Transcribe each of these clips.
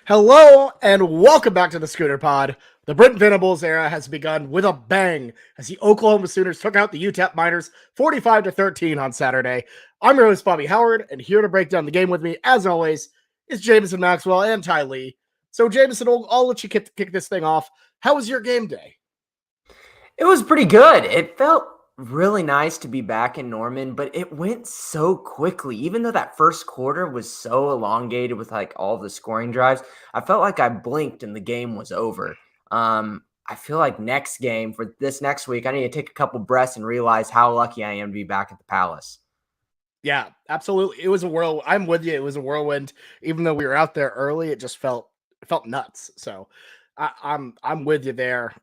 Hello and welcome back to the Schooner Pod. The Brent Venables era has begun with a bang as the Oklahoma Sooners took out the UTEP Miners 45-13 on Saturday. I'm your host, Bobby Howard, and here to break down the game with me, as always, is Jameson Maxwell and Ty Lee. So, Jameson, I'll let you kick this thing off. How was your game day? It was pretty good. It felt really nice to be back in Norman, but it went so quickly. Even though that first quarter was so elongated with like all the scoring drives, I felt like I blinked and the game was over. I feel like next game for this next week, I need to take a couple breaths and realize how lucky I am to be back at the Palace. Yeah, absolutely. It was a whirlwind. I'm with you. It was a whirlwind. Even though we were out there early, it just felt nuts. So I'm with you there.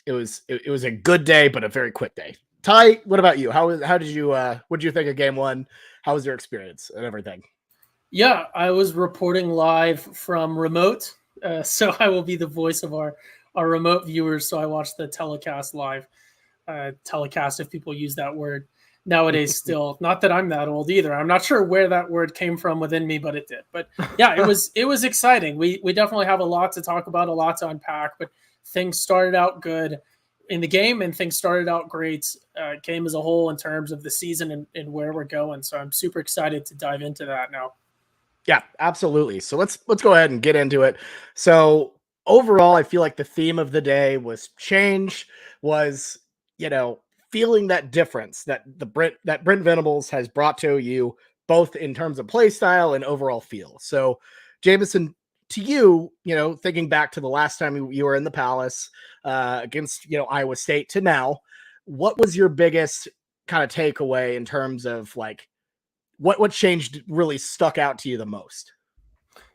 It was a good day, but a very quick day. Ty, what about you? How did you what did you think of game one? How was your experience and everything? Yeah, I was reporting live from remote, so I will be the voice of our remote viewers. So I watched the telecast live. Telecast, if people use that word nowadays, still. Not that I'm that old either. I'm not sure where that word came from within me, but it did. But yeah, it was exciting. We definitely have a lot to talk about, a lot to unpack. But things started out good in the game, and things started out great. Game as a whole in terms of the season and where we're going. So I'm super excited to dive into that now. Yeah, absolutely. So let's go ahead and get into it. So overall, I feel like the theme of the day was change, was, feeling that difference that Brent Venables has brought to you, both in terms of play style and overall feel. So Jameson, to you, thinking back to the last time you were in the Palace against, Iowa State to now, what was your biggest kind of takeaway in terms of like what changed really stuck out to you the most?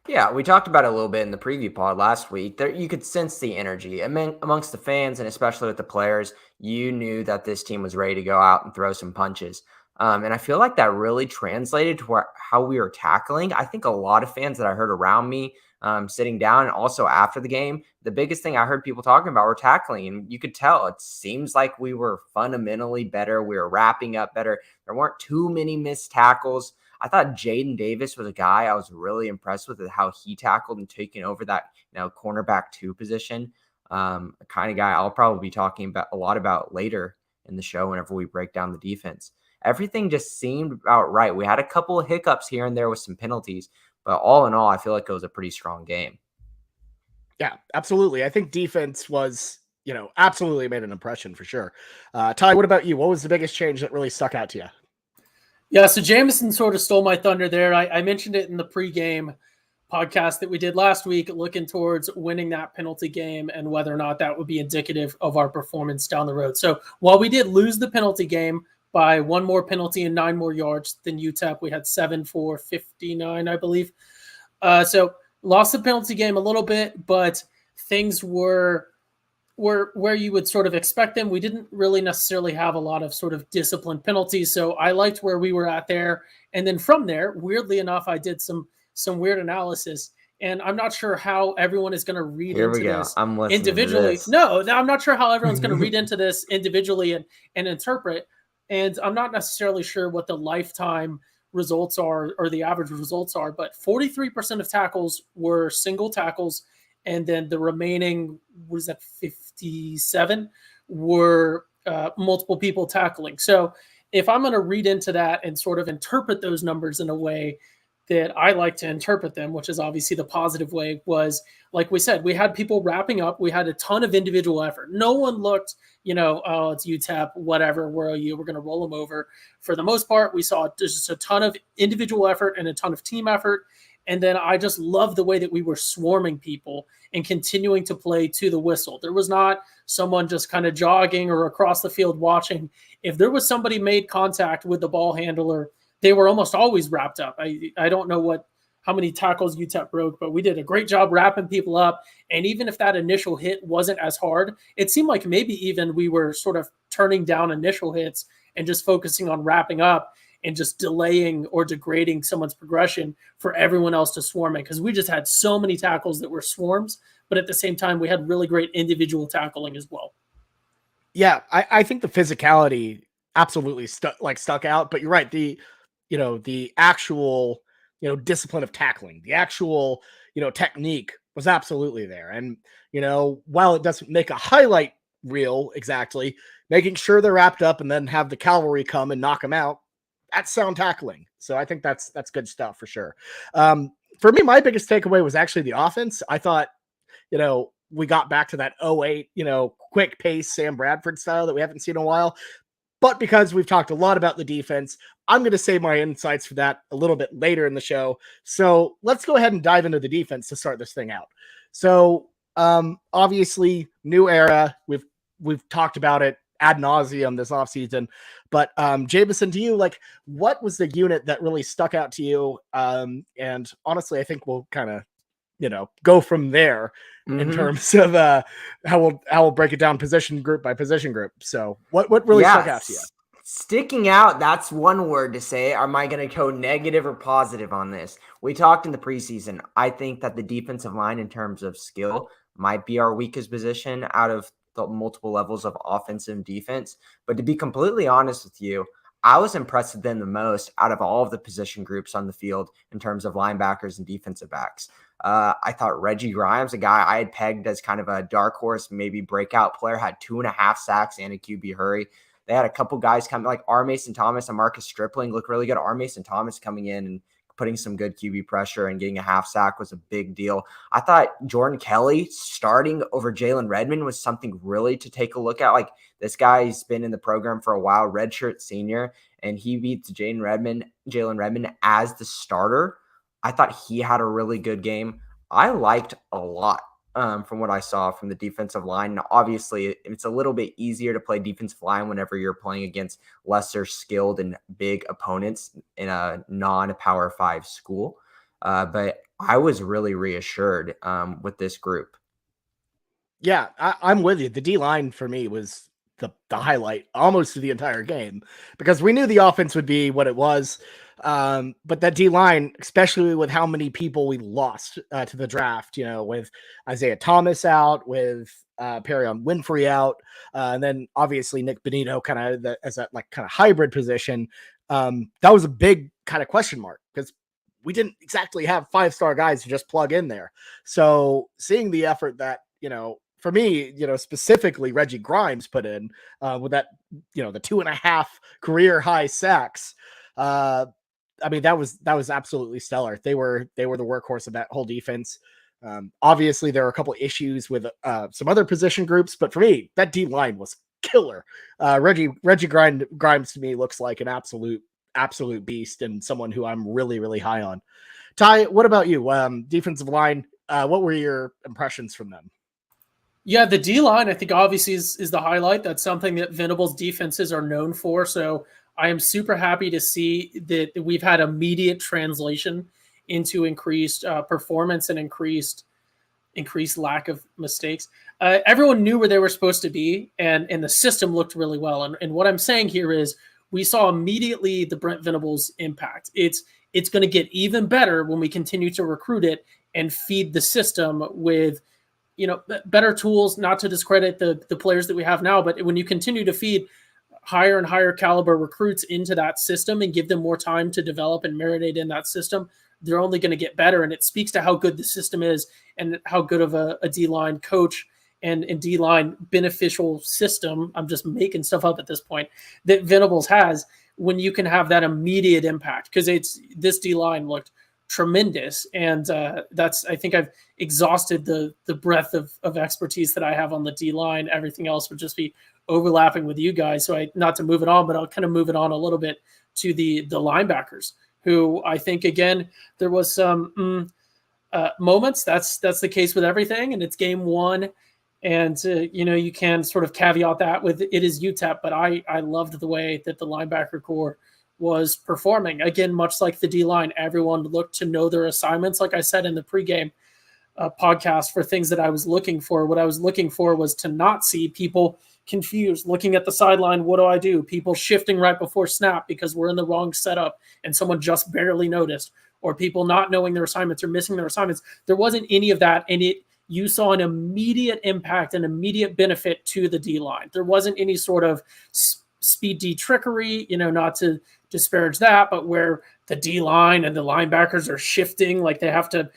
Yeah, we talked about it a little bit in the preview pod last week. There, you could sense the energy. I mean, amongst the fans and especially with the players, you knew that this team was ready to go out and throw some punches. And I feel like that really translated to how we were tackling. I think a lot of fans that I heard around me sitting down and also after the game, the biggest thing I heard people talking about were tackling. And you could tell it seems like we were fundamentally better. We were wrapping up better. There weren't too many missed tackles. I thought Jaden Davis was a guy I was really impressed with how he tackled and taken over that, cornerback 2 position. A kind of guy I'll probably be talking about a lot about later in the show whenever we break down the defense. Everything just seemed about right. We had a couple of hiccups here and there with some penalties, but all in all, I feel like it was a pretty strong game. Yeah, absolutely. I think defense was, absolutely made an impression for sure. Ty, what about you? What was the biggest change that really stuck out to you? Yeah, so Jameson sort of stole my thunder there. I mentioned it in the pregame podcast that we did last week, looking towards winning that penalty game and whether or not that would be indicative of our performance down the road. So while we did lose the penalty game by one more penalty and 9 more yards than UTEP, we had 7 for 59, I believe. So lost the penalty game a little bit, but things were where you would sort of expect them. We didn't really necessarily have a lot of sort of disciplined penalties. So I liked where we were at there. And then from there, weirdly enough, I did some weird analysis. And I'm not sure how everyone is going to read into this individually. No, I'm not sure how everyone's going to read into this individually and interpret. And I'm not necessarily sure what the lifetime results are or the average results are, but 43% of tackles were single tackles. And then the remaining, 57 were multiple people tackling. So if I'm going to read into that and sort of interpret those numbers in a way that I like to interpret them, which is obviously the positive way, was like we said, we had people wrapping up. We had a ton of individual effort. No one looked, oh, it's UTEP, whatever, where are you? We're going to roll them over. For the most part, we saw just a ton of individual effort and a ton of team effort. And then I just love the way that we were swarming people and continuing to play to the whistle. There was not someone just kind of jogging or across the field watching. If there was somebody made contact with the ball handler, they were almost always wrapped up. I don't know how many tackles UTEP broke, but we did a great job wrapping people up. And even if that initial hit wasn't as hard, it seemed like maybe even we were sort of turning down initial hits and just focusing on wrapping up and just delaying or degrading someone's progression for everyone else to swarm it. Because we just had so many tackles that were swarms, but at the same time, we had really great individual tackling as well. Yeah, I think the physicality absolutely stuck out, but you're right. The actual, discipline of tackling, the actual, technique was absolutely there. And, while it doesn't make a highlight reel exactly, making sure they're wrapped up and then have the cavalry come and knock them out, that's sound tackling. So I think that's good stuff for sure. For me, my biggest takeaway was actually the offense. I thought, we got back to that 08, quick pace Sam Bradford style that we haven't seen in a while. But because we've talked a lot about the defense, I'm going to save my insights for that a little bit later in the show. So let's go ahead and dive into the defense to start this thing out. So obviously, new era. We've talked about it ad nauseum this offseason. But Jameson, to you, like, what was the unit that really stuck out to you? And honestly, I think we'll kind of go from there in terms of how we'll break it down position group by position group. So what really stuck out to you? Sticking out, that's one word to say. Am I going to go negative or positive on this? We talked in the preseason. I think that the defensive line in terms of skill might be our weakest position out of the multiple levels of offensive and defense. But to be completely honest with you, I was impressed with them the most out of all of the position groups on the field in terms of linebackers and defensive backs. I thought Reggie Grimes, a guy I had pegged as kind of a dark horse, maybe breakout player, had 2.5 sacks and a QB hurry. They had a couple guys coming like R. Mason Thomas and Marcus Stripling look really good. R. Mason Thomas coming in and putting some good QB pressure and getting a half sack was a big deal. I thought Jordan Kelly starting over Jalen Redmond was something really to take a look at. Like, this guy's been in the program for a while, redshirt senior, and he beats Jalen Redmond as the starter. I thought he had a really good game. I liked a lot from what I saw from the defensive line. And obviously, it's a little bit easier to play defensive line whenever you're playing against lesser skilled and big opponents in a non-Power 5 school. But I was really reassured with this group. Yeah, I'm with you. The D-line for me was the highlight almost of the entire game, because we knew the offense would be what it was. But that D-line, especially with how many people we lost to the draft, with Isaiah Thomas out, with Perion Winfrey out, and then obviously Nick Benito kind of as that like kind of hybrid position. That was a big kind of question mark, because we didn't exactly have 5-star guys to just plug in there. So seeing the effort that, for me, specifically Reggie Grimes put in with that, the 2.5 career high sacks. I mean, that was absolutely stellar. They were the workhorse of that whole defense. Obviously, there were a couple of issues with some other position groups, but for me, that D line was killer. Reggie Grimes to me looks like an absolute beast, and someone who I'm really, really high on. Ty, what about you? Defensive line, what were your impressions from them? Yeah, the D-line, I think, obviously is the highlight. That's something that Venables defenses are known for. So I am super happy to see that we've had immediate translation into increased performance and increased lack of mistakes. Everyone knew where they were supposed to be, and the system looked really well. And what I'm saying here is we saw immediately the Brent Venables impact. It's going to get even better when we continue to recruit it and feed the system with better tools, not to discredit the players that we have now, but when you continue to feed higher and higher caliber recruits into that system and give them more time to develop and marinate in that system, they're only going to get better. And it speaks to how good the system is and how good of a D-line coach and D-line beneficial system, I'm just making stuff up at this point, that Venables has when you can have that immediate impact. Because this D-line looked tremendous. And I think I've exhausted the breadth of expertise that I have on the D-line. Everything else would just be overlapping with you guys. So not to move it on, but I'll kind of move it on a little bit to the linebackers, who I think, again, there was some moments. That's the case with everything. And it's game one. And, you can sort of caveat that with it is UTEP, but I loved the way that the linebacker core was performing. Again, much like the D-line, everyone looked to know their assignments. Like I said in the pregame podcast, for things that I was looking for, what I was looking for was to not see people confused, looking at the sideline. What do I do? People shifting right before snap because we're in the wrong setup and someone just barely noticed, or people not knowing their assignments or missing their assignments. There wasn't any of that. And you saw an immediate impact, an immediate benefit to the D-line. There wasn't any sort of speed D trickery, not to disparage that, but where the D-line and the linebackers are shifting, like they have to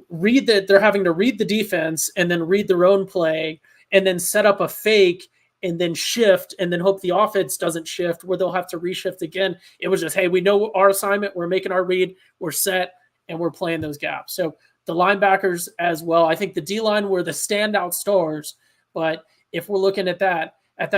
they're having to read the defense and then read their own play and then set up a fake and then shift and then hope the offense doesn't shift where they'll have to reshift again. It was just, hey, we know our assignment. We're making our read. We're set and we're playing those gaps. So the linebackers as well. I think the D-line were the standout stars, but if we're looking at that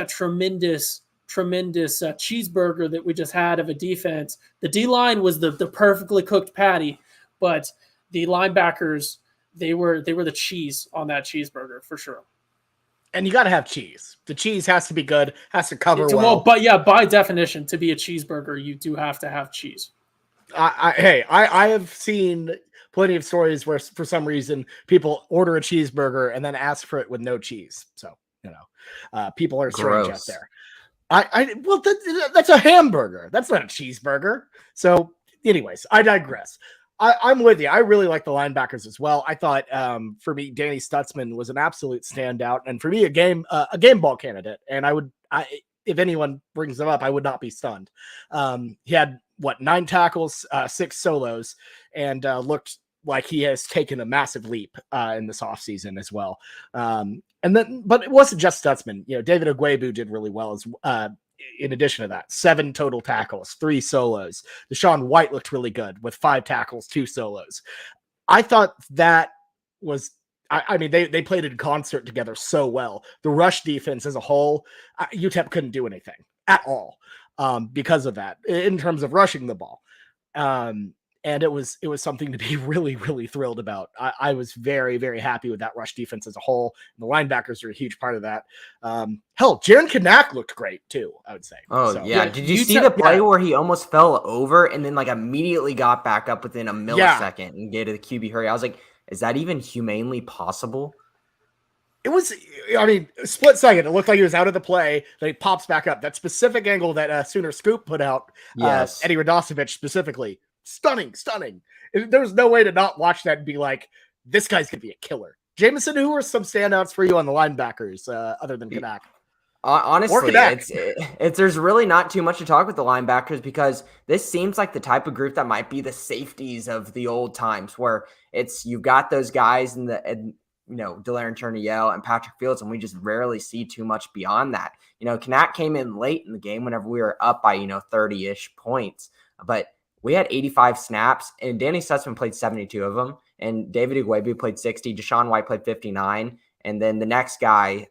tremendous cheeseburger that we just had of a defense, the D-line was the perfectly cooked patty, but the linebackers, they were the cheese on that cheeseburger for sure. And you got to have cheese. The cheese has to be good, has to cover well. Well, but yeah, by definition, to be a cheeseburger, you do have to have cheese. I have seen plenty of stories where for some reason people order a cheeseburger and then ask for it with no cheese. So, people are strange out there. Well, that's a hamburger. That's not a cheeseburger. So anyways, I digress. I'm with you. I really like the linebackers as well. I thought, for me, Danny Stutzman was an absolute standout, and for me, a game ball candidate. And if anyone brings them up, I would not be stunned. He had 9 tackles, 6 solos, and looked like he has taken a massive leap in this offseason as well. But it wasn't just Stutzman. David Ogwebu did really well as in addition to that. 7 total tackles, 3 solos. Deshaun White looked really good with 5 tackles, 2 solos. I thought that was, they played in concert together so well. The rush defense as a whole, UTEP couldn't do anything at all because of that in terms of rushing the ball. And it was something to be really, really thrilled about. I was very, very happy with that rush defense as a whole. And the linebackers are a huge part of that. Hell, Jaron Kanak looked great too, I would say. Oh, so, yeah. Did you see the play where he almost fell over and then immediately got back up within a millisecond and gave to the QB hurry? I was like, is that even humanely possible? It was, split second. It looked like he was out of the play. Then he pops back up. That specific angle that Schooner Scoop put out, yes. Eddie Radosevich specifically. Stunning. There was no way to not watch that and be like, this guy's going to be a killer. Jameson, who are some standouts for you on the linebackers other than Kanak? Honestly, there's really not too much to talk with the linebackers because this seems like the type of group that might be the safeties of the old times where you've got those guys in the Delaire Turniel and Patrick Fields, and we just rarely see too much beyond that. Kanak came in late in the game whenever we were up by 30-ish points, but we had 85 snaps, and Danny Stutzman played 72 of them, and David Ogwebu played 60. Deshaun White played 59, and then the next guy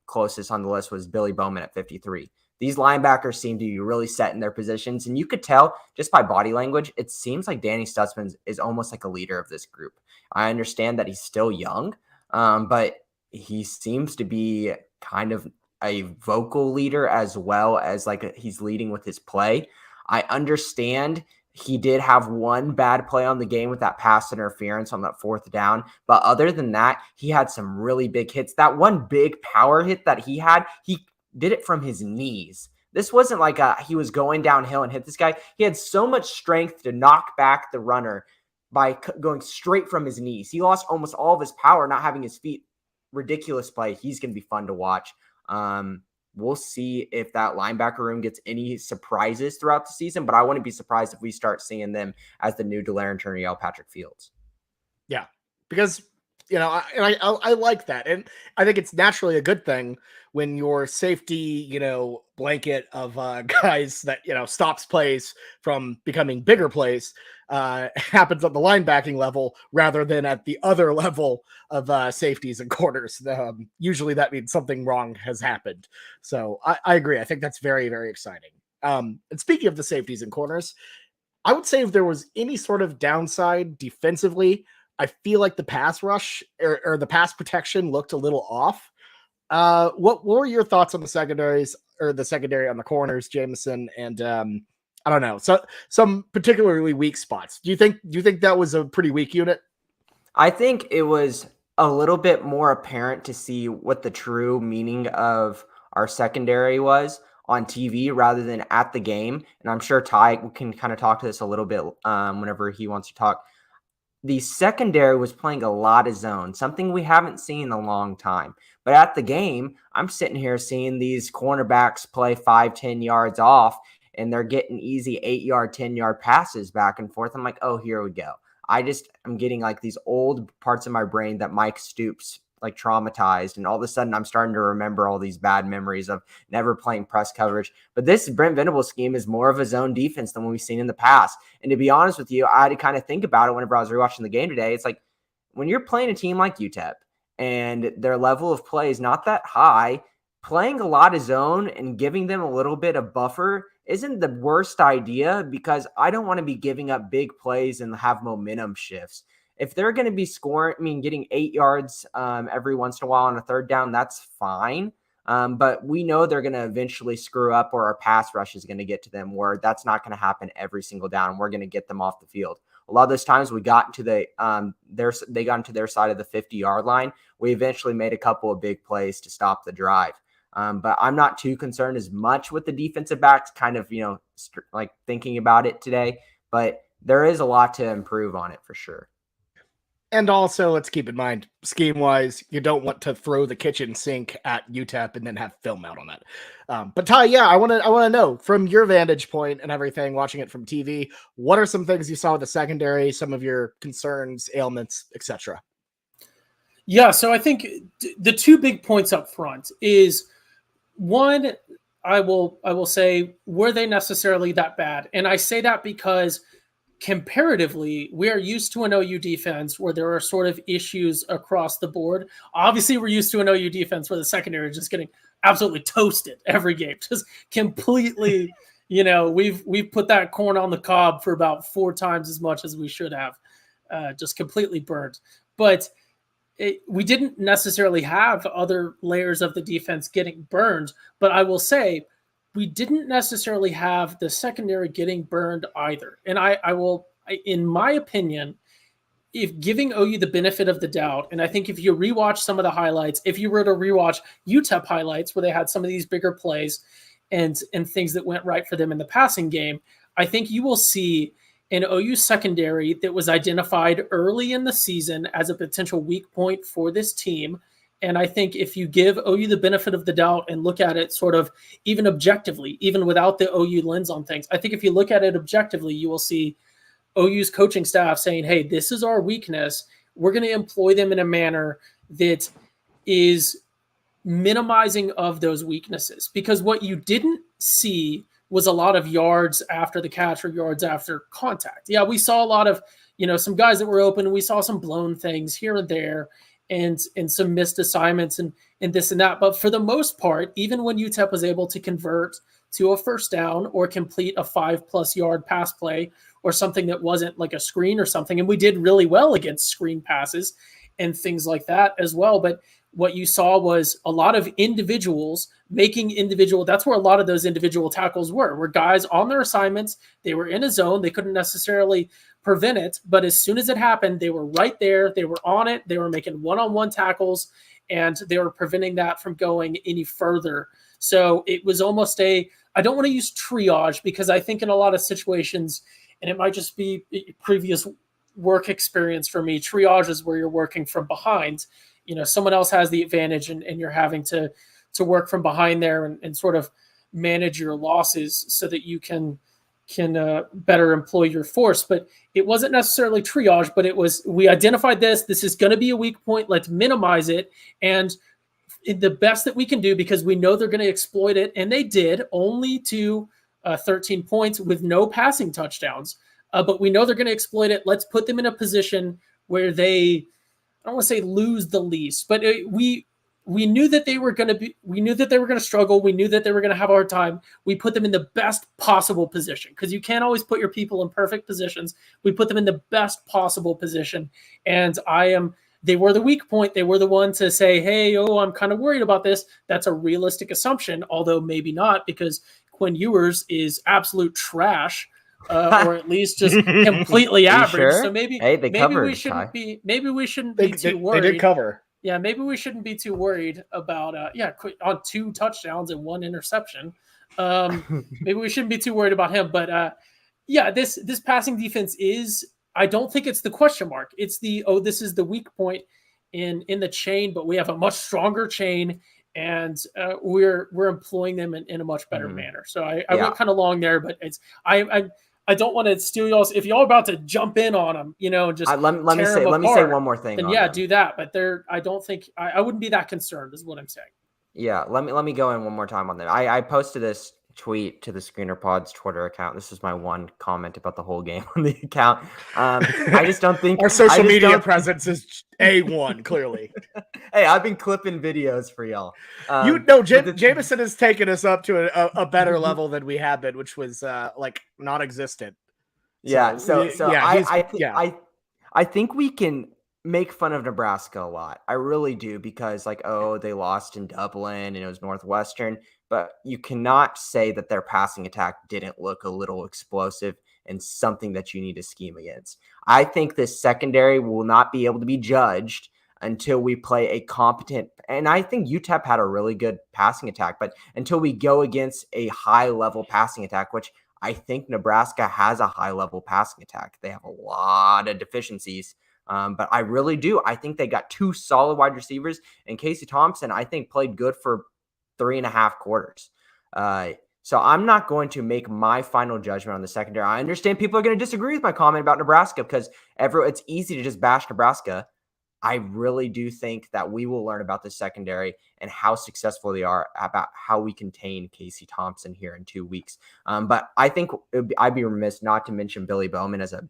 closest on the list was Billy Bowman at 53. These linebackers seem to be really set in their positions, and you could tell just by body language, it seems like Danny Stutzman is almost like a leader of this group. I understand that he's still young, but he seems to be kind of a vocal leader as well as he's leading with his play. I understand he did have one bad play on the game with that pass interference on that 4th down. But other than that, he had some really big hits. That one big power hit that he had, he did it from his knees. This wasn't like he was going downhill and hit this guy. He had so much strength to knock back the runner by going straight from his knees. He lost almost all of his power not having his feet. Ridiculous play. He's going to be fun to watch. We'll see if that linebacker room gets any surprises throughout the season, but I wouldn't be surprised if we start seeing them as the new Delaire Turniel, Patrick Fields. Yeah, because, I like that. And I think it's naturally a good thing when your safety, blanket of guys that, stops plays from becoming bigger plays happens at the linebacking level rather than at the other level of safeties and corners. Usually that means something wrong has happened. So I agree. I think that's very, very exciting. And speaking of the safeties and corners, I would say if there was any sort of downside defensively, I feel like the pass rush or the pass protection looked a little off. What were your thoughts on the secondaries or the secondary on the corners, Jameson? And I don't know, so some particularly weak spots. Do you think that was a pretty weak unit? I think it was a little bit more apparent to see what the true meaning of our secondary was on TV rather than at the game. And I'm sure Ty can kind of talk to this a little bit whenever he wants to talk. The secondary was playing a lot of zone, something we haven't seen in a long time. But at the game, I'm sitting here seeing these cornerbacks play 5-10 yards off, and they're getting easy 8-yard, 10-yard passes back and forth. I'm like, oh, here we go. I'm getting like these old parts of my brain that Mike Stoops like traumatized. And all of a sudden I'm starting to remember all these bad memories of never playing press coverage. But this Brent Venables scheme is more of a zone defense than what we've seen in the past. And to be honest with you, I had to kind of think about it whenever I was rewatching the game today. It's like when you're playing a team like UTEP and their level of play is not that high, playing a lot of zone and giving them a little bit of buffer isn't the worst idea, because I don't want to be giving up big plays and have momentum shifts. If they're going to be scoring, getting 8 yards every once in a while on a third down, that's fine. But we know they're going to eventually screw up, or our pass rush is going to get to them, where that's not going to happen every single down. We're going to get them off the field. A lot of those times we got into they got into their side of the 50-yard line. We eventually made a couple of big plays to stop the drive. But I'm not too concerned as much with the defensive backs, kind of, like thinking about it today. But there is a lot to improve on it for sure. And also, let's keep in mind, scheme-wise, you don't want to throw the kitchen sink at UTEP and then have film out on that. But Ty, yeah, I want to know, from your vantage point and everything, watching it from TV, what are some things you saw with the secondary, some of your concerns, ailments, etc.? Yeah, so I think the two big points up front is, one, I will say, were they necessarily that bad? And I say that because comparatively, we are used to an OU defense where there are sort of issues across the board. Obviously, we're used to an OU defense where the secondary is just getting absolutely toasted every game, just completely, we've put that corn on the cob for about 4 times as much as we should have, just completely burned. But we didn't necessarily have other layers of the defense getting burned, but I will say we didn't necessarily have the secondary getting burned either. And I will, in my opinion, if giving OU the benefit of the doubt, and I think if you rewatch some of the highlights, if you were to rewatch UTEP highlights where they had some of these bigger plays and things that went right for them in the passing game, I think you will see an OU secondary that was identified early in the season as a potential weak point for this team. And I think if you give OU the benefit of the doubt and look at it sort of even objectively, even without the OU lens on things, I think if you look at it objectively, you will see OU's coaching staff saying, hey, this is our weakness. We're going to employ them in a manner that is minimizing of those weaknesses. Because what you didn't see was a lot of yards after the catch or yards after contact. Yeah, we saw a lot of, some guys that were open. We saw some blown things here and there and some missed assignments and this and that. But for the most part, even when UTEP was able to convert to a first down or complete a 5+ yard pass play or something that wasn't like a screen or something, and we did really well against screen passes and things like that as well. But what you saw was a lot of individuals making individual. That's where a lot of those individual tackles were guys on their assignments. They were in a zone. They couldn't necessarily prevent it. But as soon as it happened, they were right there. They were on it. They were making one-on-one tackles, and they were preventing that from going any further. So it was almost I don't want to use triage, because I think in a lot of situations, and it might just be previous work experience for me, triage is where you're working from behind. Someone else has the advantage and you're having to work from behind there and sort of manage your losses so that you can better employ your force. But it wasn't necessarily triage, but it was, we identified this is going to be a weak point. Let's minimize it. And the best that we can do, because we know they're going to exploit it. And they did, only to 13 points with no passing touchdowns. But we know they're going to exploit it. Let's put them in a position where they, I don't want to say lose the least, but we knew that they were going to struggle. We knew that they were going to have a hard time. We put them in the best possible position, because you can't always put your people in perfect positions. We put them in the best possible position. And they were the weak point. They were the one to say, hey, I'm kind of worried about this. That's a realistic assumption, although maybe not, because Quinn Ewers is absolute trash. Or at least just completely average. Sure? So maybe we shouldn't be too worried. They did cover. Yeah, maybe we shouldn't be too worried about on 2 touchdowns and 1 interception. Maybe we shouldn't be too worried about him. But this passing defense is, I don't think it's the question mark. It's this is the weak point in the chain, but we have a much stronger chain, and we're employing them in a much better manner. So I went kind of long there, but I don't want to steal y'all. If y'all about to jump in on them, just let me say one more thing. Then do that. But I don't think I wouldn't be that concerned, is what I'm saying. Yeah, let me go in one more time on them. I posted this tweet to the Schooner Pod's Twitter account. This was my one comment about the whole game on the account. I just don't think our social media presence is A1, clearly. Hey, I've been clipping videos for y'all. Jameson has taken us up to a better level than we have been, which was non-existent. Yeah, I think we can make fun of Nebraska a lot. I really do, because they lost in Dublin and it was Northwestern, but you cannot say that their passing attack didn't look a little explosive and something that you need to scheme against. I think this secondary will not be able to be judged until we play a competent, and I think UTEP had a really good passing attack, but until we go against a high level passing attack, which I think Nebraska has a high level passing attack. They have a lot of deficiencies. But I really do. I think they got two solid wide receivers, and Casey Thompson, I think, played good for 3.5 quarters. So I'm not going to make my final judgment on the secondary. I understand people are going to disagree with my comment about Nebraska, because it's easy to just bash Nebraska. I really do think that we will learn about the secondary and how successful they are, about how we contain Casey Thompson here in 2 weeks. But I think I'd be remiss not to mention Billy Bowman as a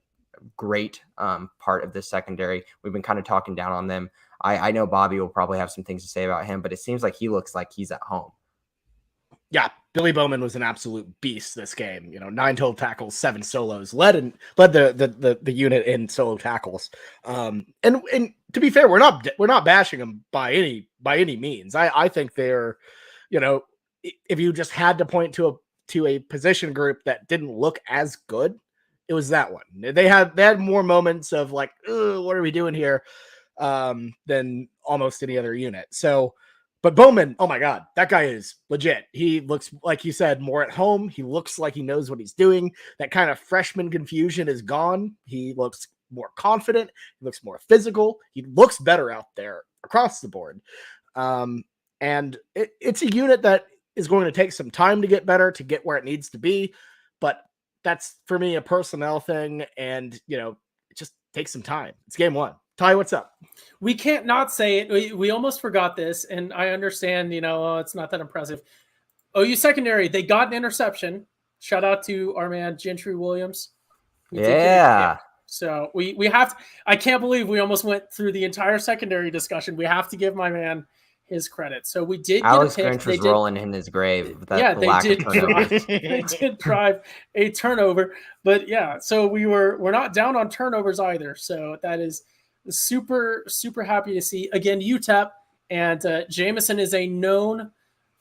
great part of this secondary. We've been kind of talking down on them. I know Bobby will probably have some things to say about him, but it seems like he looks like he's at home. Yeah, Billy Bowman was an absolute beast this game. 9 total tackles, 7 solos, led the unit in solo tackles. And to be fair, we're not bashing him by any means. I think they're, if you just had to point to a position group that didn't look as good, it was that one. They had more moments of what are we doing here, than almost any other unit. So, but Bowman, oh my God, that guy is legit. He looks, like you said, more at home. He looks like he knows what he's doing. That kind of freshman confusion is gone. He looks more confident. He looks more physical. He looks better out there across the board. And it's a unit that is going to take some time to get better, to get where it needs to be. But that's, for me, a personnel thing, and it just takes some time. It's game 1. Ty, what's up? We can't not say it. We almost forgot this, and I understand, it's not that impressive. OU secondary, they got an interception. Shout out to our man Gentry Williams. Yeah. So we have to, I can't believe we almost went through the entire secondary discussion. We have to give my man his credit. So we did. Alex Grinch was rolling in his grave. They did drive a turnover, but yeah. So we're not down on turnovers either. So that is super, super happy to see. Again, UTEP, and Jameson is a known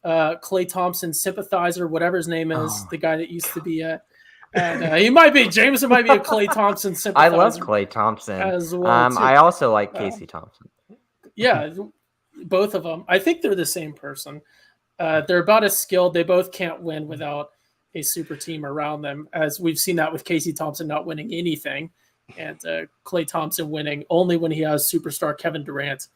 Klay Thompson sympathizer, whatever his name is, the guy that used to be a. And Jameson might be a Klay Thompson sympathizer. I love Klay Thompson as well. I also like Casey Thompson. Yeah. Both of them. I think they're the same person. They're about as skilled. They both can't win without a super team around them, as we've seen that with Casey Thompson not winning anything, and Klay Thompson winning only when he has superstar Kevin Durant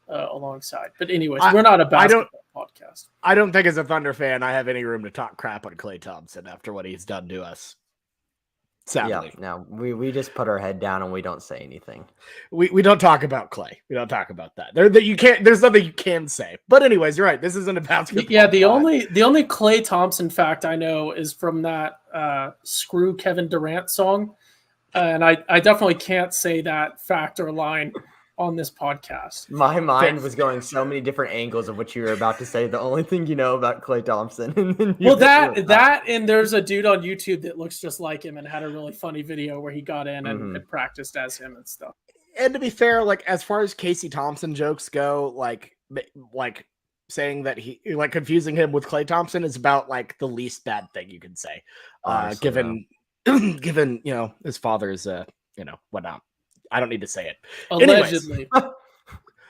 alongside. But anyways, we're not a basketball podcast. I don't think, as a Thunder fan, I have any room to talk crap on Klay Thompson after what he's done to us. Sadly. Yeah, no, we just put our head down and we don't say anything. We don't talk about Klay. We don't talk about that. There's nothing you can say. But anyways, you're right. This isn't a basketball. Yeah, the only Klay Thompson fact I know is from that "Screw Kevin Durant" song, and I definitely can't say that fact or line on this podcast. My mind was going so many different angles of what you were about to say. The only thing you know about Klay Thompson. Well, that and there's a dude on YouTube that looks just like him and had a really funny video where he got in and practiced as him and stuff. And to be fair, as far as Casey Thompson jokes go, like saying that he confusing him with Klay Thompson is about the least bad thing you can say, given his father's whatnot. I don't need to say it. Allegedly.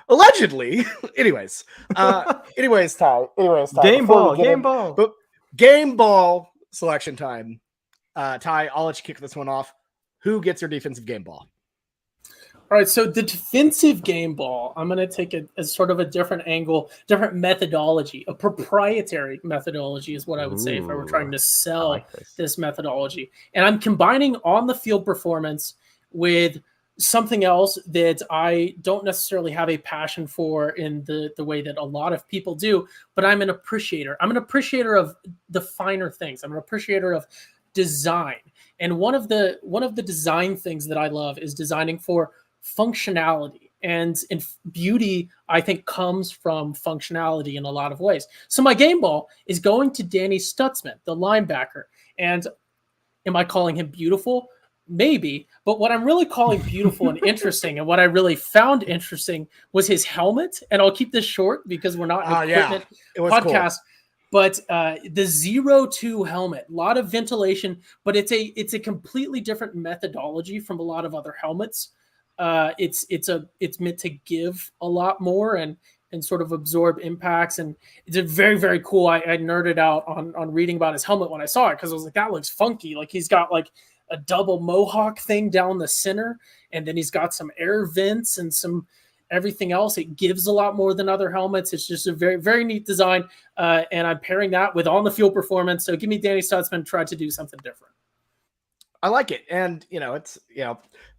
Allegedly. Anyways, Ty. Game ball selection time. Ty, I'll let you kick this one off. Who gets your defensive game ball? All right, so the defensive game ball, I'm going to take it as sort of a different angle, different methodology. A proprietary methodology is what I would say if I were trying to sell this methodology. And I'm combining on the field performance with something else that I don't necessarily have a passion for in the way that a lot of people do, but I'm an appreciator. I'm an appreciator of the finer things. I'm an appreciator of design. And one of the design things that I love is designing for functionality, and beauty, I think, comes from functionality in a lot of ways. So my game ball is going to Danny Stutzman, the linebacker. And am I calling him beautiful? Maybe, but what I'm really calling beautiful and interesting, and what I really found interesting, was his helmet. And I'll keep this short because we're not an equipment podcast. Cool. But the 0-2 helmet, a lot of ventilation, but it's a completely different methodology from a lot of other helmets. It's meant to give a lot more and sort of absorb impacts. And it's a very, very cool. I nerded out on reading about his helmet when I saw it, because I was like, that looks funky. Like, he's got like a double mohawk thing down the center, and then he's got some air vents and some everything else. It gives a lot more than other helmets. It's just a very, very neat design. And I'm pairing that with on the field performance. So give me Danny Stutzman, try to do something different. I like it. And, it's,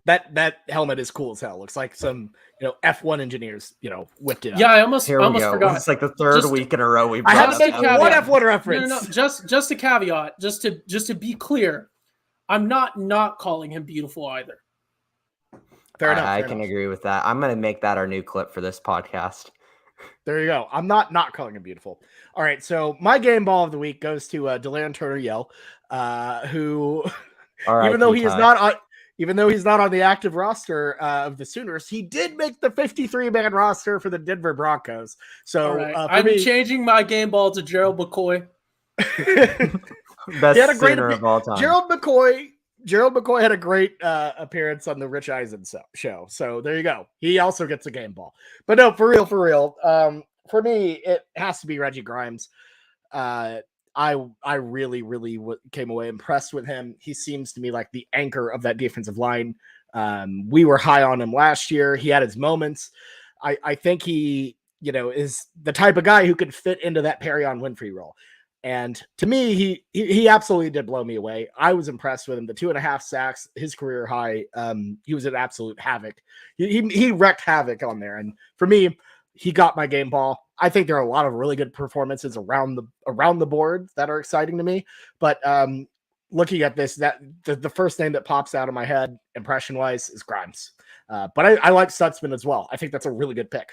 that helmet is cool as hell. Looks like some, F1 engineers, whipped it up. Yeah, I almost forgot. It's like the third week in a row we've I had to make one F1 reference. No. Just a caveat, just to be clear, I'm not calling him beautiful either. Fair enough. I can agree with that. I'm going to make that our new clip for this podcast. There you go. I'm not calling him beautiful. All right. So my game ball of the week goes to DeLaren Turner-Yell, who, even though he's not on the active roster of the Sooners, he did make the 53-man roster for the Denver Broncos. So I'm changing my game ball to Gerald McCoy. Best Sooner of all time. Gerald McCoy had a great appearance on the Rich Eisen show. So there you go. He also gets a game ball. But no, for real. For me, it has to be Reggie Grimes. I really, really came away impressed with him. He seems to me like the anchor of that defensive line. We were high on him last year. He had his moments. I think he, is the type of guy who could fit into that Perion Winfrey role. And to me, he absolutely did blow me away. I was impressed with him. The 2.5 sacks, his career high. He was an absolute havoc. He wrecked havoc on there. And for me, he got my game ball. I think there are a lot of really good performances around the board that are exciting to me. But looking at this, that the first name that pops out of my head, impression wise, is Grimes. But I like Stutzman as well. I think that's a really good pick.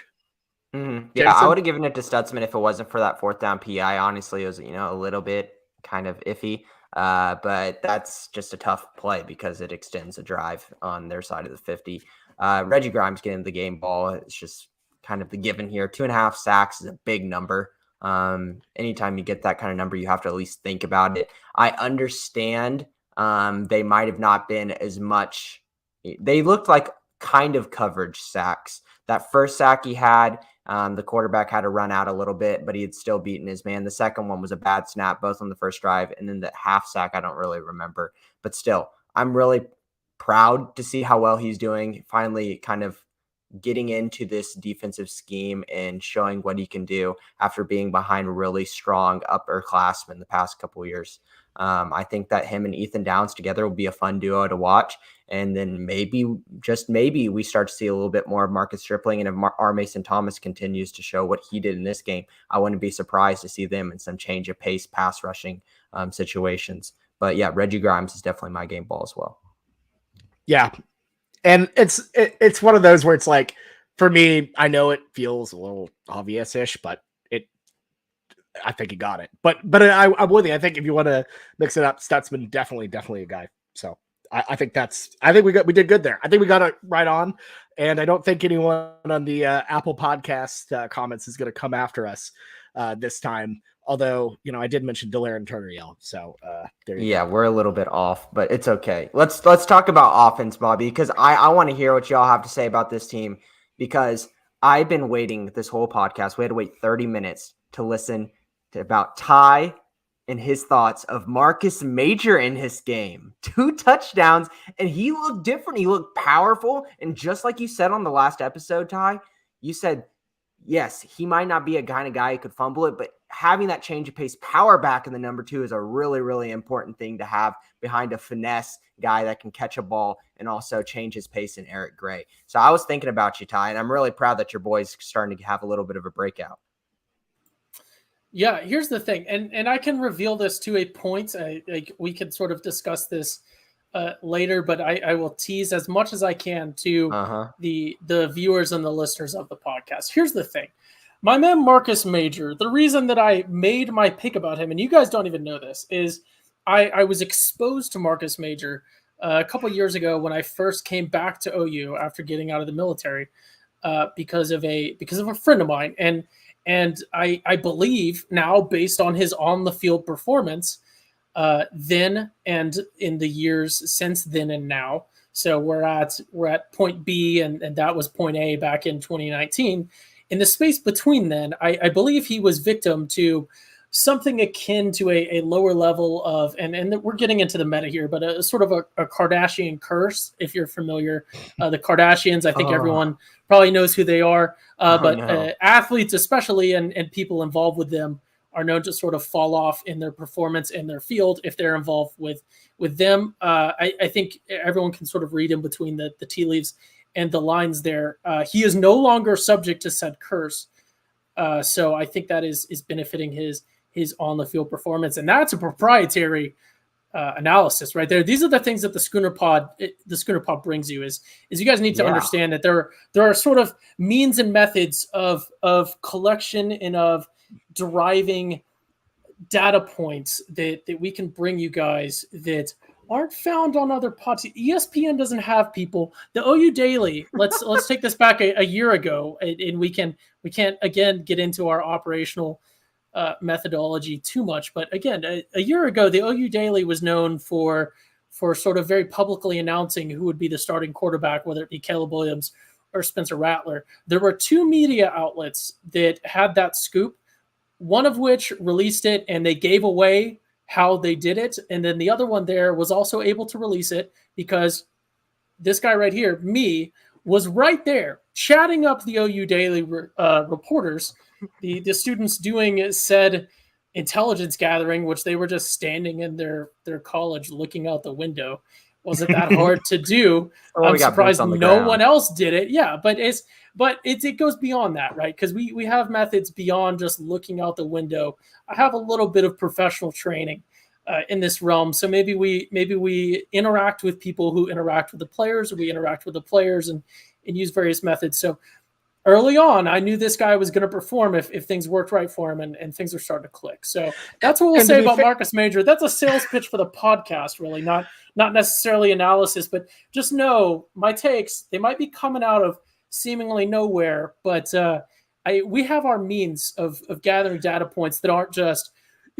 Mm-hmm. Yeah, I would have given it to Stutzman if it wasn't for that 4th down PI. Honestly, it was a little bit kind of iffy, but that's just a tough play because it extends a drive on their side of the 50. Reggie Grimes getting the game ball, it's just kind of the given here. 2.5 sacks is a big number. Anytime you get that kind of number, you have to at least think about it. I understand they might have not been as much. They looked like kind of coverage sacks. That first sack he had, the quarterback had to run out a little bit, but he had still beaten his man. The second one was a bad snap, both on the first drive, and then the half sack, I don't really remember. But still, I'm really proud to see how well he's doing, finally kind of getting into this defensive scheme and showing what he can do after being behind really strong upperclassmen the past couple of years. I think that him and Ethan Downs together will be a fun duo to watch. And then maybe, just maybe, we start to see a little bit more of Marcus Stripling. And if R. Mason Thomas continues to show what he did in this game, I wouldn't be surprised to see them in some change of pace pass rushing situations. But yeah, Reggie Grimes is definitely my game ball as well. Yeah. And it's one of those where it's like, for me, I know it feels a little obvious-ish, but I think he got it. But I'm with you. I think if you want to mix it up, Stutzman definitely a guy. So I think we did good there. I think we got it right on. And I don't think anyone on the Apple Podcast comments is going to come after us this time. Although, I did mention DeLaren Turner-Yell. So there you go. We're a little bit off, but it's okay. Let's talk about offense, Bobby, because I want to hear what y'all have to say about this team, because I've been waiting this whole podcast. We had to wait 30 minutes to listen to about Ty and his thoughts of Marcus Major in his game. 2 touchdowns, and he looked different. He looked powerful. And just like you said on the last episode, Ty, you said, yes, he might not be a kind of guy who could fumble it, but having that change of pace power back in the number 2 is a really, really important thing to have behind a finesse guy that can catch a ball and also change his pace in Eric Gray. So I was thinking about you, Ty, and I'm really proud that your boy's starting to have a little bit of a breakout. Yeah, here's the thing, and I can reveal this to a point. We can sort of discuss this later, but I will tease as much as I can to the viewers and the listeners of the podcast. Here's the thing. My man Marcus Major, the reason that I made my pick about him, and you guys don't even know this, is I was exposed to Marcus Major a couple years ago when I first came back to OU after getting out of the military because of a friend of mine. And I believe now, based on his on-the-field performance, then and in the years since then and now, so we're at point B, and that was point A back in 2019. In the space between then, I believe he was victim to something akin to a lower level of, and we're getting into the meta here, but a sort of a Kardashian curse, if you're familiar. The Kardashians, I think everyone probably knows who they are, but athletes especially, and people involved with them, are known to sort of fall off in their performance in their field if they're involved with them. I think everyone can sort of read in between the tea leaves and the lines there. He is no longer subject to said curse. So I think that is benefiting his on the field performance. And that's a proprietary analysis right there. These are the things that the Schooner Pod brings you is you guys need to understand that there are sort of means and methods of collection and of deriving data points that we can bring you guys that aren't found on other pods. ESPN doesn't have people. The OU Daily, let's take this back a year ago, and we can't again get into our operational methodology too much. But again, a year ago, the OU Daily was known for sort of very publicly announcing who would be the starting quarterback, whether it be Caleb Williams or Spencer Rattler. There were 2 media outlets that had that scoop, one of which released it and they gave away how they did it. And then the other one there was also able to release it because this guy right here, me, was right there chatting up the OU Daily reporters, the students doing said intelligence gathering, which they were just standing in their college looking out the window. Wasn't that hard to do? I'm surprised no one else did it. Yeah, but it goes beyond that, right? Because we have methods beyond just looking out the window. I have a little bit of professional training in this realm, so maybe we interact with people who interact with the players, or we interact with the players and use various methods. So early on, I knew this guy was going to perform if things worked right for him, and things are starting to click. So that's what we'll say about Marcus Major. That's a sales pitch for the podcast, really, not necessarily analysis, but just know my takes, they might be coming out of seemingly nowhere, but we have our means of gathering data points that aren't just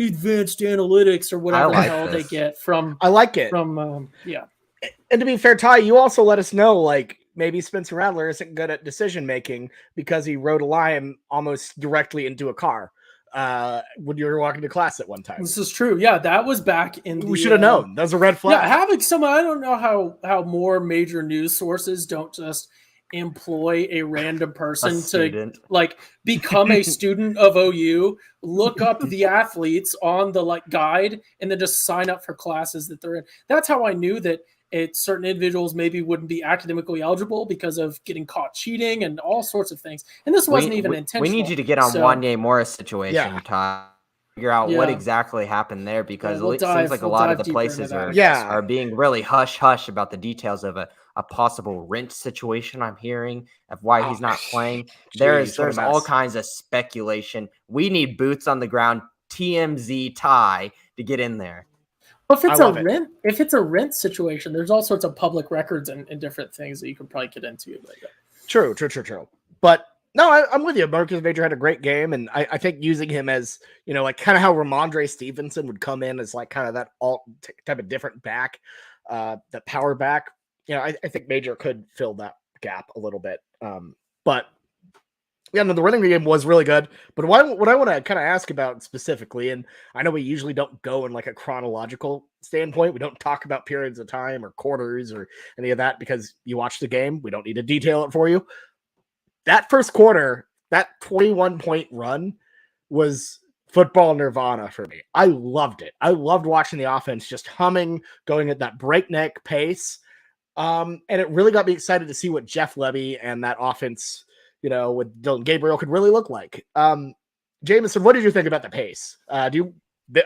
advanced analytics or whatever the hell they get from. I like it. Yeah. And to be fair, Ty, you also let us know, like, maybe Spencer Rattler isn't good at decision making because he rode a lion almost directly into a car when you were walking to class at one time. This is true. Yeah, that was back in. We should have known. That was a red flag. Yeah, having someone, I don't know how more major news sources don't just employ a random person to like become a student of OU, look up the athletes on the guide, and then just sign up for classes that they're in. That's how I knew that certain individuals maybe wouldn't be academically eligible because of getting caught cheating and all sorts of things. And this wasn't even intentional. We need you to get on Wanye Morris situation, Todd. Figure out what exactly happened there, because it seems like a lot of the places are being really hush about the details of a possible rent situation. I'm hearing of why he's not playing. There's all kinds of speculation. We need boots on the ground, TMZ Ty, to get in there. Well, if it's a rent situation, there's all sorts of public records and different things that you could probably get into. But, True. But no, I'm with you. Marcus Major had a great game, and I think using him as, like kind of how Ramondre Stevenson would come in as like kind of that alt type of different back, that power back. I think Major could fill that gap a little bit. But Yeah, no, the running game was really good. But what I want to kind of ask about specifically, and I know we usually don't go in like a chronological standpoint. We don't talk about periods of time or quarters or any of that because you watch the game. We don't need to detail it for you. That first quarter, that 21-point run was football nirvana for me. I loved it. I loved watching the offense just humming, going at that breakneck pace. And it really got me excited to see what Jeff Levy and that offense, with Dylan Gabriel could really look like. Jameson, what did you think about the pace? Are you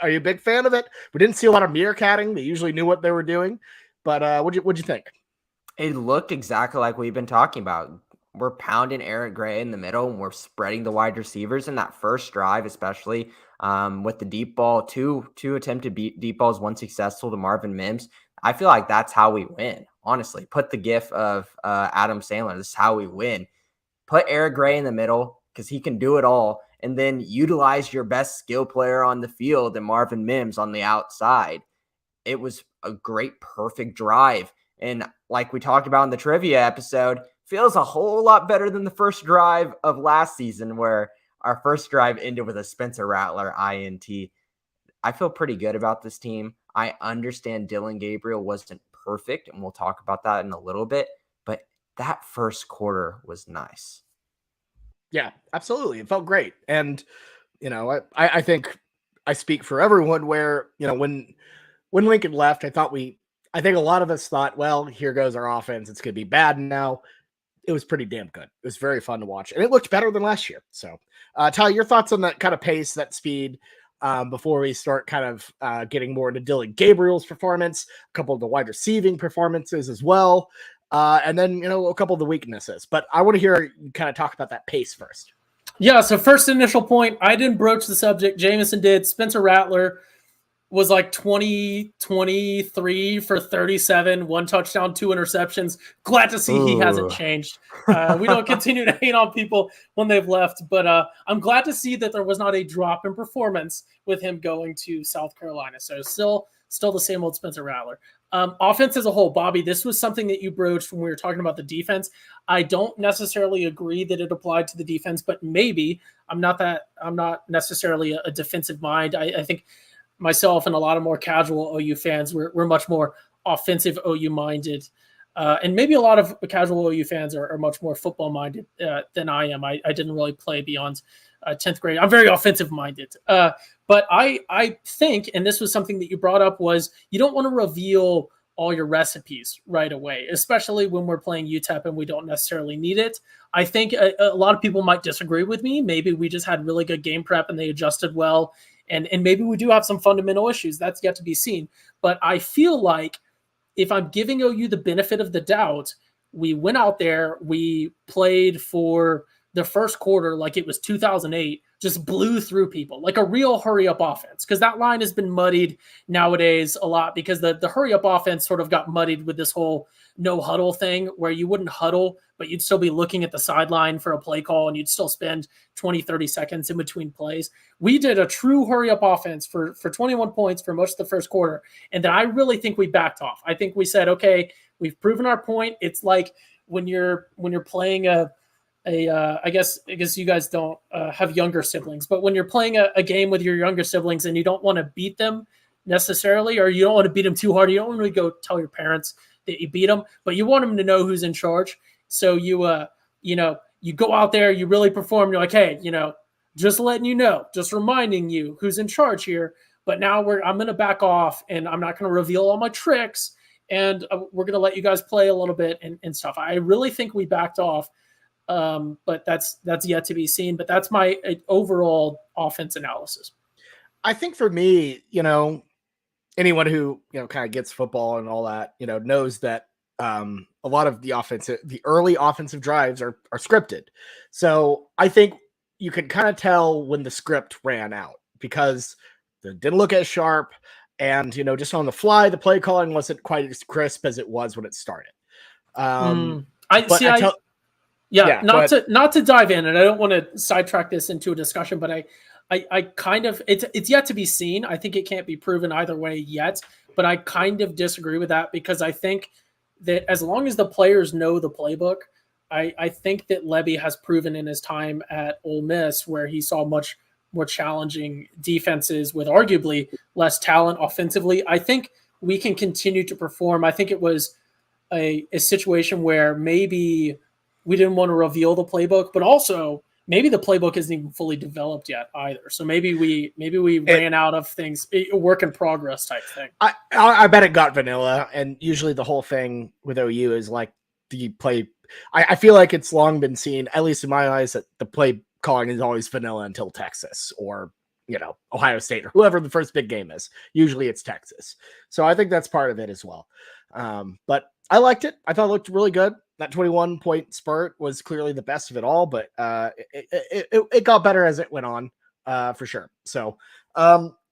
a big fan of it? We didn't see a lot of meerkatting. They usually knew what they were doing, but what'd you think? It looked exactly like we've been talking about. We're pounding Eric Gray in the middle, and we're spreading the wide receivers in that first drive, especially with the deep ball, two attempted deep balls, one successful to Marvin Mims. I feel like that's how we win, honestly. Put the gif of Adam Sandler. This is how we win. Put Eric Gray in the middle because he can do it all, and then utilize your best skill player on the field and Marvin Mims on the outside. It was a great, perfect drive. And like we talked about in the trivia episode, feels a whole lot better than the first drive of last season, where our first drive ended with a Spencer Rattler INT. I feel pretty good about this team. I understand Dylan Gabriel wasn't perfect, and we'll talk about that in a little bit, but that first quarter was nice. Yeah, absolutely. It felt great. And, I think I speak for everyone where, when Lincoln left, I think a lot of us thought, well, here goes our offense. It's going to be bad now. It was pretty damn good. It was very fun to watch, and it looked better than last year. So, Ty, your thoughts on that kind of pace, that speed, before we start kind of getting more into Dylan Gabriel's performance, a couple of the wide receiving performances as well, and then, a couple of the weaknesses. But I want to hear you kind of talk about that pace first. Yeah, so first initial point, I didn't broach the subject. Jameson did. Spencer Rattler was like 23 for 37, one touchdown, two interceptions. Glad to see he hasn't changed. We don't continue to hate on people when they've left, but I'm glad to see that there was not a drop in performance with him going to South Carolina. So still the same old Spencer Rattler. Offense as a whole, Bobby, this was something that you broached when we were talking about the defense. I don't necessarily agree that it applied to the defense, but maybe. I'm not necessarily a defensive mind. I think myself and a lot of more casual OU fans, we're much more offensive OU minded. And maybe a lot of casual OU fans are much more football minded than I am. I didn't really play beyond 10th grade. I'm very offensive minded. But I think, and this was something that you brought up, was you don't want to reveal all your recipes right away, especially when we're playing UTEP and we don't necessarily need it. I think a lot of people might disagree with me. Maybe we just had really good game prep and they adjusted well. And maybe we do have some fundamental issues. That's yet to be seen. But I feel like if I'm giving OU the benefit of the doubt, we went out there, we played for the first quarter like it was 2008, just blew through people like a real hurry-up offense, because that line has been muddied nowadays a lot because the hurry-up offense sort of got muddied with this whole no huddle thing where you wouldn't huddle, but you'd still be looking at the sideline for a play call and you'd still spend 20, 30 seconds in between plays. We did a true hurry-up offense for 21 points for most of the first quarter, and then I really think we backed off. I think we said, okay, we've proven our point. It's like when you're playing I guess you guys don't have younger siblings, but when you're playing a game with your younger siblings and you don't want to beat them necessarily, or you don't want to beat them too hard, you don't want to go tell your parents that you beat them, but you want them to know who's in charge. So you go out there, you really perform. You're like, hey, just letting you know, just reminding you who's in charge here. But now I'm going to back off and I'm not going to reveal all my tricks. And we're going to let you guys play a little bit and stuff. I really think we backed off. But that's yet to be seen. But that's my overall offense analysis. I think for me, anyone who kind of gets football and all that, knows that a lot of the early offensive drives are scripted. So I think you can kind of tell when the script ran out because it didn't look as sharp, and just on the fly, the play calling wasn't quite as crisp as it was when it started. Not to dive in, and I don't want to sidetrack this into a discussion, but I kind of it's yet to be seen. I think it can't be proven either way yet, but I kind of disagree with that because I think that as long as the players know the playbook, I think that Levy has proven in his time at Ole Miss, where he saw much more challenging defenses with arguably less talent offensively. I think we can continue to perform. I think it was a situation where maybe we didn't want to reveal the playbook, but also maybe the playbook isn't even fully developed yet either. So maybe we ran out of things, a work in progress type thing. I bet it got vanilla, and usually the whole thing with OU is like the play. I feel like it's long been seen, at least in my eyes, that the play calling is always vanilla until Texas or Ohio State or whoever the first big game is. Usually it's Texas, so I think that's part of it as well. But I liked it. I thought it looked really good. That 21-point spurt was clearly the best of it all, but it got better as it went on, for sure. So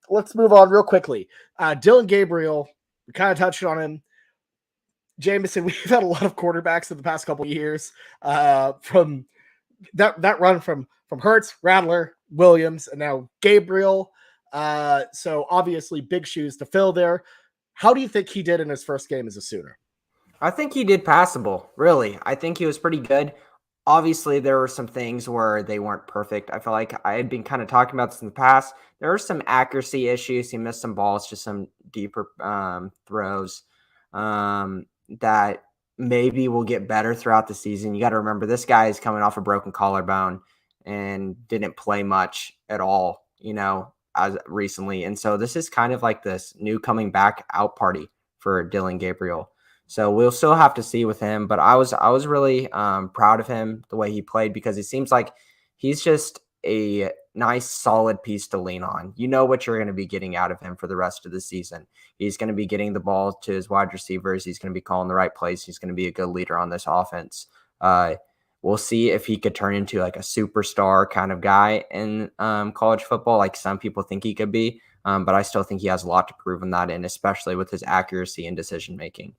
let's move on real quickly. Dylan Gabriel, we kind of touched on him. Jameson, we've had a lot of quarterbacks in the past couple of years, from that run from Hurts, Rattler, Williams, and now Gabriel. So obviously big shoes to fill there. How do you think he did in his first game as a Sooner? I think he did passable, really. I think he was pretty good. Obviously, there were some things where they weren't perfect. I feel like I had been kind of talking about this in the past. There were some accuracy issues. He missed some balls, just some deeper throws that maybe will get better throughout the season. You got to remember, this guy is coming off a broken collarbone and didn't play much at all, as recently. And so this is kind of like this new coming back out party for Dylan Gabriel. So we'll still have to see with him, but I was really proud of him, the way he played, because it seems like he's just a nice, solid piece to lean on. You know what you're going to be getting out of him for the rest of the season. He's going to be getting the ball to his wide receivers. He's going to be calling the right plays. He's going to be a good leader on this offense. We'll see if he could turn into like a superstar kind of guy in college football, like some people think he could be. But I still think he has a lot to prove in that end, especially with his accuracy and decision making.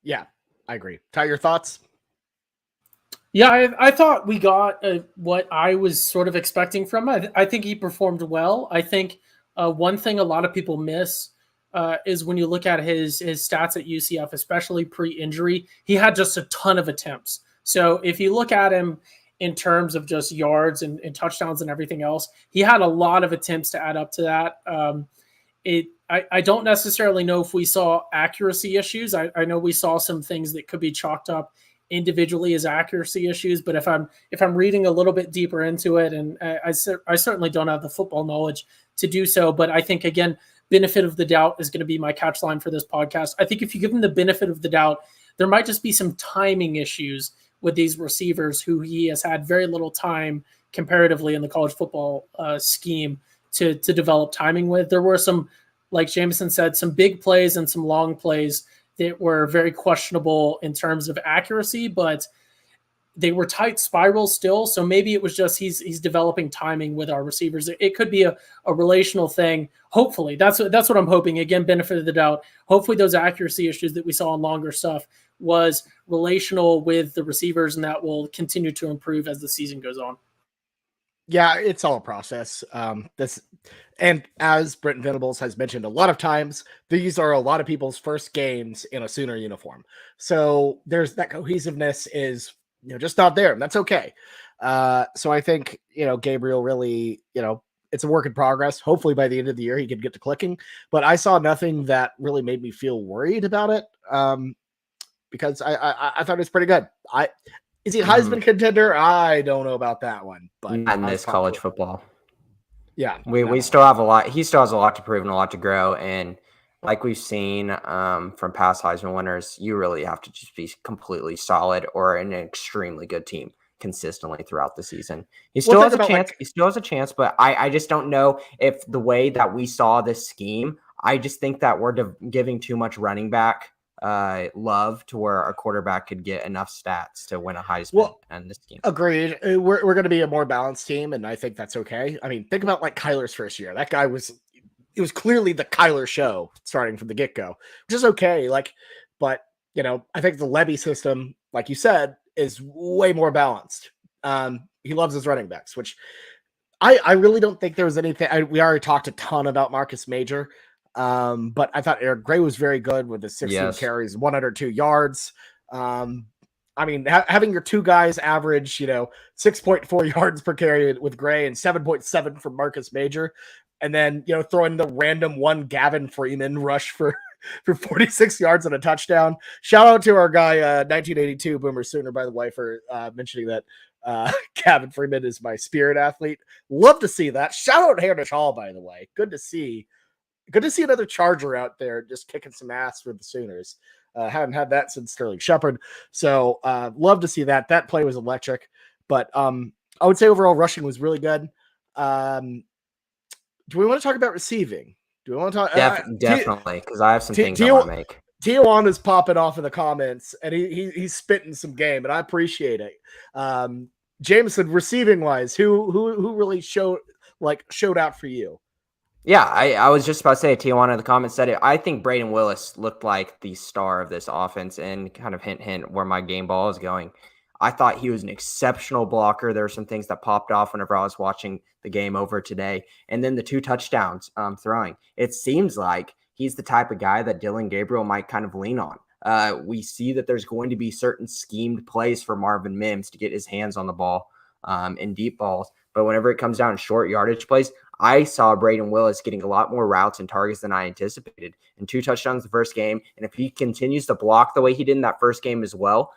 Yeah, I agree. Ty, your thoughts? Yeah, I thought we got what I was sort of expecting from him. I think he performed well. I think one thing a lot of people miss is when you look at his stats at UCF, especially pre-injury, he had just a ton of attempts. So if you look at him in terms of just yards and touchdowns and everything else, he had a lot of attempts to add up to that. I don't necessarily know if we saw accuracy issues. I know we saw some things that could be chalked up individually as accuracy issues, but if I'm reading a little bit deeper into it, and I certainly don't have the football knowledge to do so, but I think, again, benefit of the doubt is going to be my catch line for this podcast. I think if you give him the benefit of the doubt, there might just be some timing issues with these receivers who he has had very little time comparatively in the college football scheme to develop timing with. There were some, like Jameson said, some big plays and some long plays that were very questionable in terms of accuracy, but they were tight spirals still. So maybe it was just he's developing timing with our receivers. It could be a relational thing. Hopefully, that's what I'm hoping. Again, benefit of the doubt. Hopefully those accuracy issues that we saw in longer stuff was relational with the receivers, and that will continue to improve as the season goes on. Yeah, it's all a process. And as Brent Venables has mentioned a lot of times, these are a lot of people's first games in a Sooner uniform. So there's that cohesiveness is, just not there, and that's okay. So I think, Gabriel really, it's a work in progress. Hopefully by the end of the year, he could get to clicking, but I saw nothing that really made me feel worried about it. Because I thought it was pretty good. Is he a Heisman contender? I don't know about that one, but not in this college football. Yeah, we still have a lot. He still has a lot to prove and a lot to grow. And like we've seen from past Heisman winners, you really have to just be completely solid or an extremely good team consistently throughout the season. He still has a chance. He still has a chance, but I just don't know if the way that we saw this scheme. I just think that we're giving too much running back love to where a quarterback could get enough stats to win a Heisman in this game. Agreed. We're going to be a more balanced team, and I think that's okay. I mean, think about like Kyler's first year. That guy it was clearly the Kyler show starting from the get-go, which is okay. But I think the Levy system, like you said, is way more balanced. He loves his running backs, which I really don't think there was anything. We already talked a ton about Marcus Major. But I thought Eric Gray was very good with the 16 carries, 102 yards. I mean, having your two guys average, 6.4 yards per carry with Gray and 7.7 for Marcus Major, and then, throwing the random one Gavin Freeman rush for 46 yards and a touchdown. Shout out to our guy, 1982 Boomer Sooner, by the way, for mentioning that Gavin Freeman is my spirit athlete. Love to see that. Shout out Hamish Hall, by the way. Good to see another Charger out there just kicking some ass for the Sooners. Haven't had that since Sterling Shepard. So love to see that. That play was electric. But I would say overall rushing was really good. Do we want to talk about receiving? Do we want to talk? Definitely, because I have some things I want to make. Tijuana's popping off in the comments, and he's spitting some game, and I appreciate it. Jameson, receiving wise, who really showed out for you? Yeah, I was just about to say, Tijuana in the comments said it. I think Braden Willis looked like the star of this offense, and kind of hint where my game ball is going. I thought he was an exceptional blocker. There were some things that popped off whenever I was watching the game over today. And then the 2 touchdowns throwing. It seems like he's the type of guy that Dylan Gabriel might kind of lean on. We see that there's going to be certain schemed plays for Marvin Mims to get his hands on the ball in deep balls. But whenever it comes down to short yardage plays, I saw Braden Willis getting a lot more routes and targets than I anticipated. And 2 touchdowns the first game. And if he continues to block the way he did in that first game as well,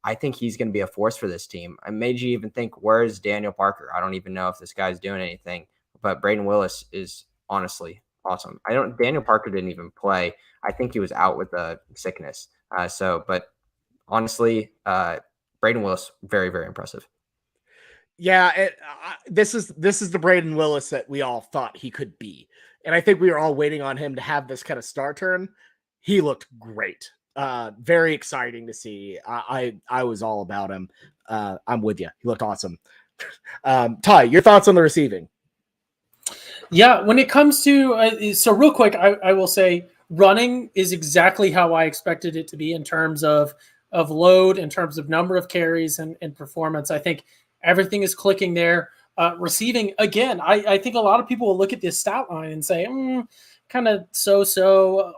I think he's going to be a force for this team. I made you even think, where's Daniel Parker? I don't even know if this guy's doing anything. But Braden Willis is honestly awesome. Daniel Parker didn't even play. I think he was out with a sickness. But honestly, Braden Willis, very, very impressive. Yeah, this is the Braden Willis that we all thought he could be. And I think we were all waiting on him to have this kind of star turn. He looked great. Very exciting to see. I was all about him. I'm with you. He looked awesome. Ty, your thoughts on the receiving? Yeah, when it comes to so real quick, I will say running is exactly how I expected it to be in terms of load, in terms of number of carries and performance. I think everything is clicking there. Receiving, again, I think a lot of people will look at this stat line and say, kind of so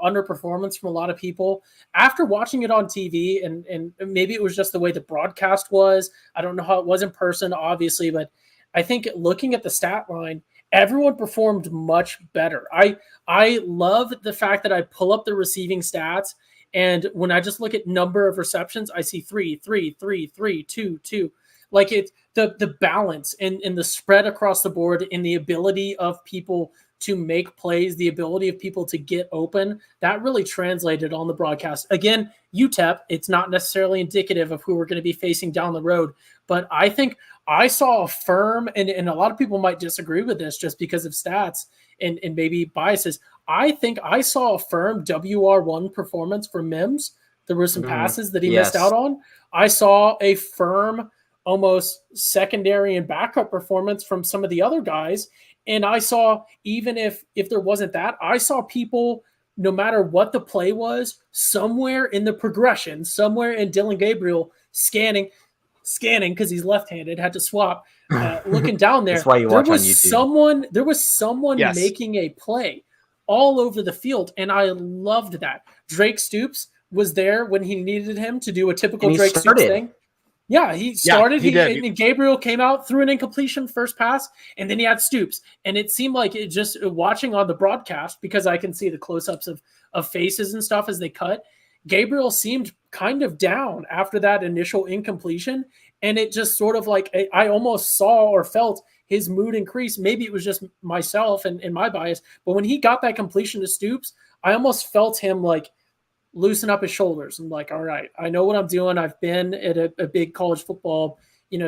underperformance from a lot of people. After watching it on TV, and maybe it was just the way the broadcast was. I don't know how it was in person, obviously, but I think looking at the stat line, everyone performed much better. I love the fact that I pull up the receiving stats, and when I just look at number of receptions, I see 3, 3, 3, 3, 2, 2. Like it's the balance and the spread across the board and the ability of people to make plays, the ability of people to get open, that really translated on the broadcast. Again, UTEP, it's not necessarily indicative of who we're going to be facing down the road, but I think I saw a firm, and a lot of people might disagree with this just because of stats and maybe biases. I think I saw a firm WR1 performance for Mims. There were some passes that he missed out on. I saw a firm, almost secondary and backup performance from some of the other guys. And I saw, even if there wasn't that, I saw people, no matter what the play was, somewhere in the progression, somewhere in Dylan Gabriel scanning because he's left-handed, had to swap, looking down there. That's why you watch on YouTube. There was someone making a play all over the field, and I loved that. Drake Stoops was there when he needed him to do a typical Drake Stoops thing. Yeah, he started. And Gabriel came out, threw an incompletion first pass, and then he had Stoops. And it seemed like it just watching on the broadcast, because I can see the close-ups of faces and stuff as they cut. Gabriel seemed kind of down after that initial incompletion, and it just sort of like I almost saw or felt his mood increase. Maybe it was just myself and my bias, but when he got that completion to Stoops, I almost felt him like loosen up his shoulders. I'm like, all right, I know what I'm doing. I've been at a big college football,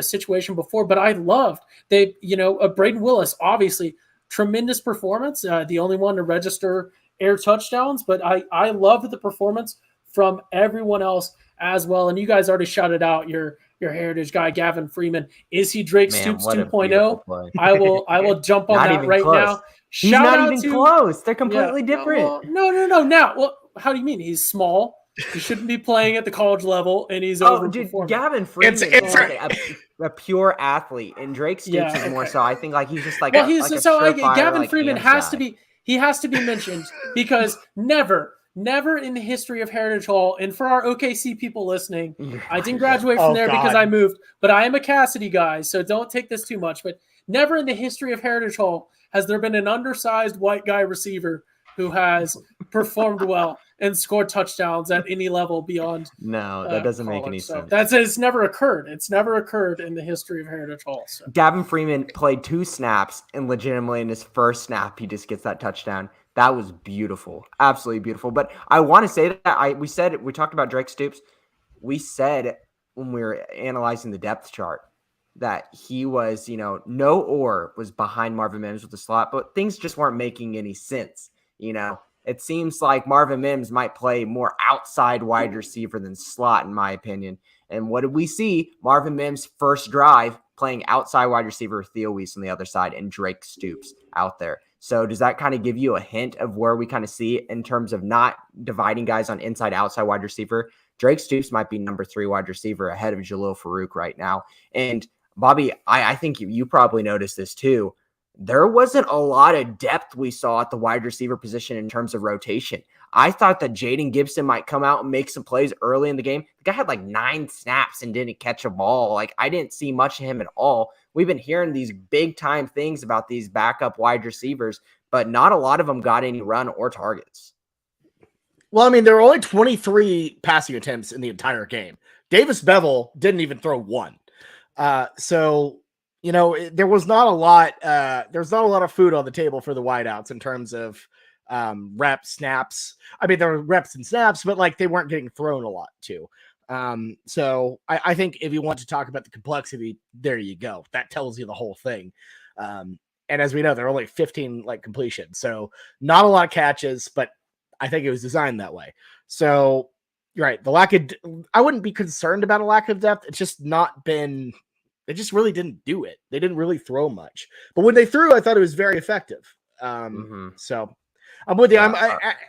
situation before, but I loved Braden Willis, obviously tremendous performance. The only one to register air touchdowns, but I loved the performance from everyone else as well. And you guys already shouted out your heritage guy, Gavin Freeman. Is he Drake Stoops 2.0? I will jump on that right now. He's not even close. They're completely different. No. Now, well, how do you mean? He's small. He shouldn't be playing at the college level, and he's overperforming. Gavin Freeman is like a pure athlete, and Drake Stoops is more so. I think like he's just like Gavin Freeman has to be. He has to be mentioned because never Never in the history of Heritage Hall, and for our OKC people listening, I didn't graduate from there because I moved, but I am a Cassidy guy, so don't take this too much. But never in the history of Heritage Hall has there been an undersized white guy receiver who has performed well and scored touchdowns at any level beyond. No, that doesn't make any sense. It's never occurred. It's never occurred in the history of Heritage Hall. So. Gavin Freeman played 2 snaps, and legitimately in his first snap, he just gets that touchdown. That was beautiful, absolutely beautiful. But I want to say that we talked about Drake Stoops. We said when we were analyzing the depth chart that he was, was behind Marvin Mims with the slot, but things just weren't making any sense. It seems like Marvin Mims might play more outside wide receiver than slot, in my opinion. And what did we see? Marvin Mims' first drive playing outside wide receiver with Theo Weiss on the other side and Drake Stoops out there. So does that kind of give you a hint of where we kind of see it in terms of not dividing guys on inside, outside wide receiver? Drake Stoops might be number 3 wide receiver ahead of Jalil Farouk right now. And Bobby, I think you probably noticed this too. There wasn't a lot of depth we saw at the wide receiver position in terms of rotation. I thought that Jaden Gibson might come out and make some plays early in the game. The guy had like 9 snaps and didn't catch a ball. Like, I didn't see much of him at all. We've been hearing these big time things about these backup wide receivers, but not a lot of them got any run or targets. Well, I mean, there were only 23 passing attempts in the entire game. Davis Bevel didn't even throw one. So there was not a lot. There's not a lot of food on the table for the wideouts in terms of reps, snaps. I mean, there were reps and snaps, but like they weren't getting thrown a lot too. So I think if you want to talk about the complexity, there you go. That tells you the whole thing. And as we know, there are only 15 completions, so not a lot of catches, but I think it was designed that way. So you're right. I wouldn't be concerned about a lack of depth. It's just not been. They just really didn't do it. They didn't really throw much. But when they threw, I thought it was very effective. So I'm with you.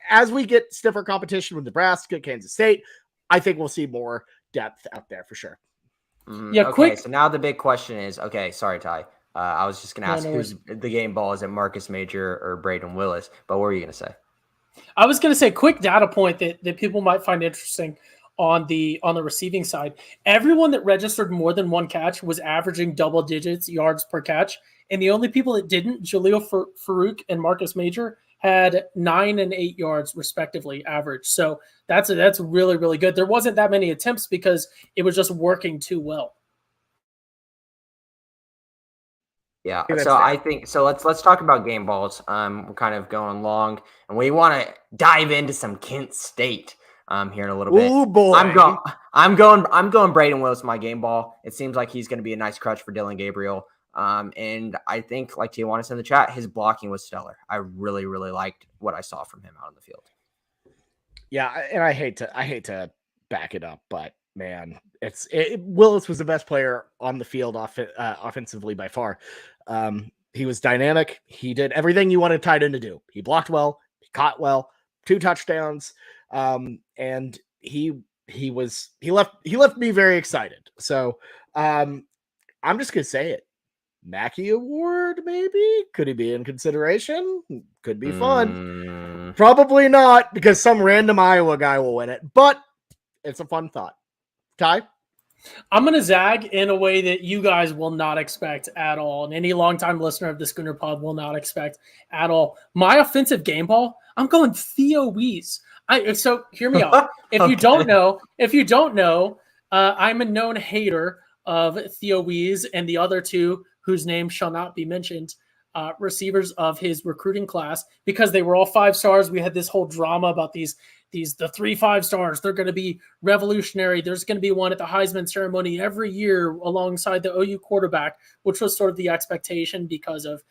As we get stiffer competition with Nebraska, Kansas State, I think we'll see more depth out there for sure. Yeah, quick. So now the big question is, sorry, Ty. I was just going to ask who's the game ball. Is it Marcus Major or Braden Willis? But what were you going to say? I was going to say quick data point that people might find interesting. On the receiving side, everyone that registered more than 1 catch was averaging double digits yards per catch. And the only people that didn't, Jalil Farouk and Marcus Major, had 9 and 8 yards respectively average. So that's really, really good. There wasn't that many attempts because it was just working too well. Yeah. So I think let's talk about game balls. We're kind of going long and we want to dive into some Kent State. Here in a little bit. Oh boy. I'm going Braden Willis, my game ball. It seems like he's going to be a nice crutch for Dylan Gabriel. And I think, like Tijuana's in the chat, his blocking was stellar. I really, really liked what I saw from him out on the field. Yeah, and I hate to back it up, but man, Willis was the best player on the field offensively by far. He was dynamic. He did everything you wanted a tight end to do. He blocked well, he caught well, 2 touchdowns. And he left me very excited. So, I'm just going to say it. Mackey Award, maybe? Could he be in consideration? Could be fun. Probably not, because some random Iowa guy will win it, but it's a fun thought. Ty? I'm going to zag in a way that you guys will not expect at all, and any longtime listener of the Schooner Pod will not expect at all. My offensive game ball, I'm going Theo Weiss. So hear me out. If you don't know, I'm a known hater of Theo Weiss and the other 2 whose names shall not be mentioned, receivers of his recruiting class, because they were all 5 stars. We had this whole drama about the 3 5-stars. They're going to be revolutionary. There's going to be one at the Heisman ceremony every year alongside the OU quarterback, which was sort of the expectation because of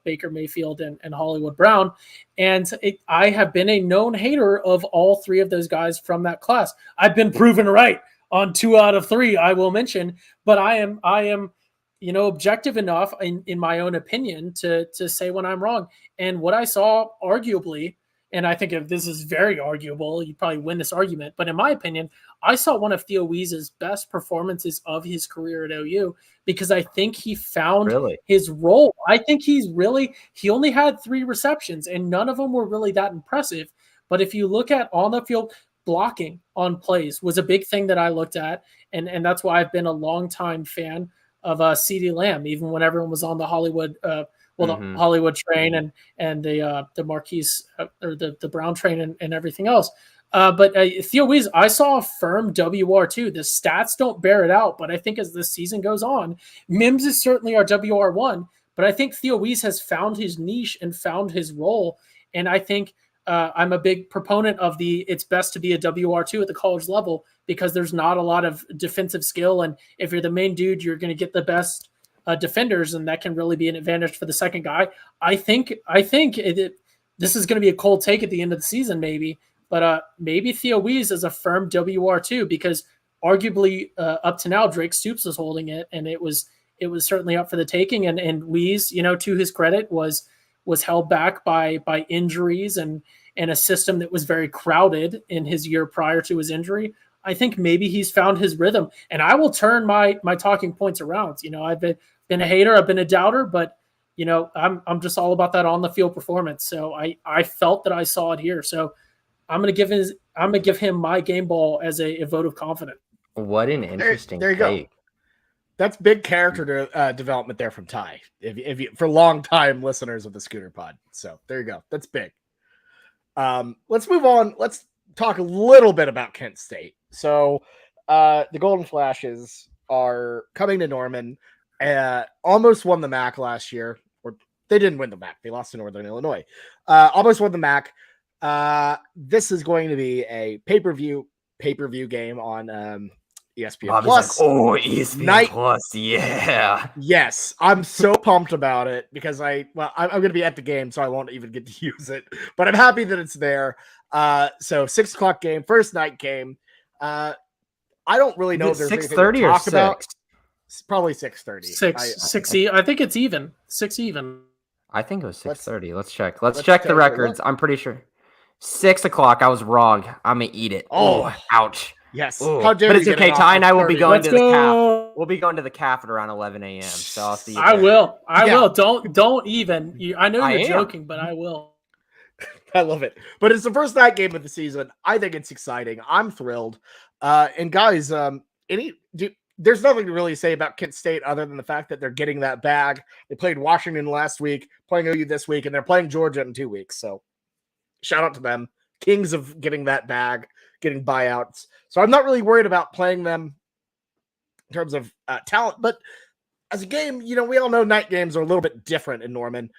Baker Mayfield and Hollywood Brown. And I have been a known hater of all 3 of those guys from that class. I've been proven right on 2 out of 3, I will mention, but I am objective enough in my own opinion to say when I'm wrong. And what I saw arguably, and I think if this is very arguable, you probably win this argument, but in my opinion, I saw one of Theo Weiss's best performances of his career at OU because I think he found his role. I think he only had 3 receptions and none of them were really that impressive, But if you look at on the field, blocking on plays was a big thing that I looked at. And that's why I've been a longtime fan of CeeDee Lamb, even when everyone was on the Hollywood the Hollywood train and the Marquise or the Brown train and everything else. But Theo Wease, I saw a firm WR2. The stats don't bear it out, but I think as the season goes on, Mims is certainly our WR1, but I think Theo Wease has found his niche and found his role. And I think I'm a big proponent of it's best to be a WR2 at the college level because there's not a lot of defensive skill. And if you're the main dude, you're going to get the best defenders, and that can really be an advantage for the second guy. I think this is going to be a cold take at the end of the season, maybe. But maybe Theo Wease is a firm WR2 because arguably up to now Drake Stoops was holding it, and it was certainly up for the taking. And Wease, to his credit, was held back by injuries and a system that was very crowded in his year prior to his injury. I think maybe he's found his rhythm, and I will turn my talking points around. I've been a hater, I've been a doubter, but I'm just all about that on the field performance. So I felt that I saw it here. So I'm gonna give him my game ball as a vote of confidence. What an interesting there you go. That's big character development there from Ty. If you, for long-time listeners of the Schooner Pod. So there you go. That's big. Let's move on. Let's talk a little bit about Kent State. So the Golden Flashes are coming to Norman. Almost won the MAC last year, or they didn't win the MAC. They lost to Northern Illinois. Almost won the MAC. This is going to be a pay-per-view game on ESPN Plus. Like, oh, ESPN Plus, yeah. Yes, I'm so pumped about it because I'm going to be at the game, so I won't even get to use it. But I'm happy that it's there. So 6:00 game, first night game. I don't really know if there's anything to talk about. It's probably 6:30. 6 I think it's even. 6 even. I think it was 6:30. Let's check. Let's check the records. I'm pretty sure 6:00. I was wrong. I'm gonna eat it. Oh, ouch. Yes. How dare but it's okay. Ty and I will be going to the calf. We'll be going to the calf at around 11 a.m. So I'll see you. I will. Don't even. I know you're joking, but I will. I love it. But it's the first night game of the season. I think it's exciting. I'm thrilled. And guys, there's nothing to really say about Kent State other than the fact that they're getting that bag. They played Washington last week, playing OU this week, and they're playing Georgia in 2 weeks. So shout out to them. Kings of getting that bag, getting buyouts. So I'm not really worried about playing them in terms of talent. But as a game, we all know night games are a little bit different in Norman.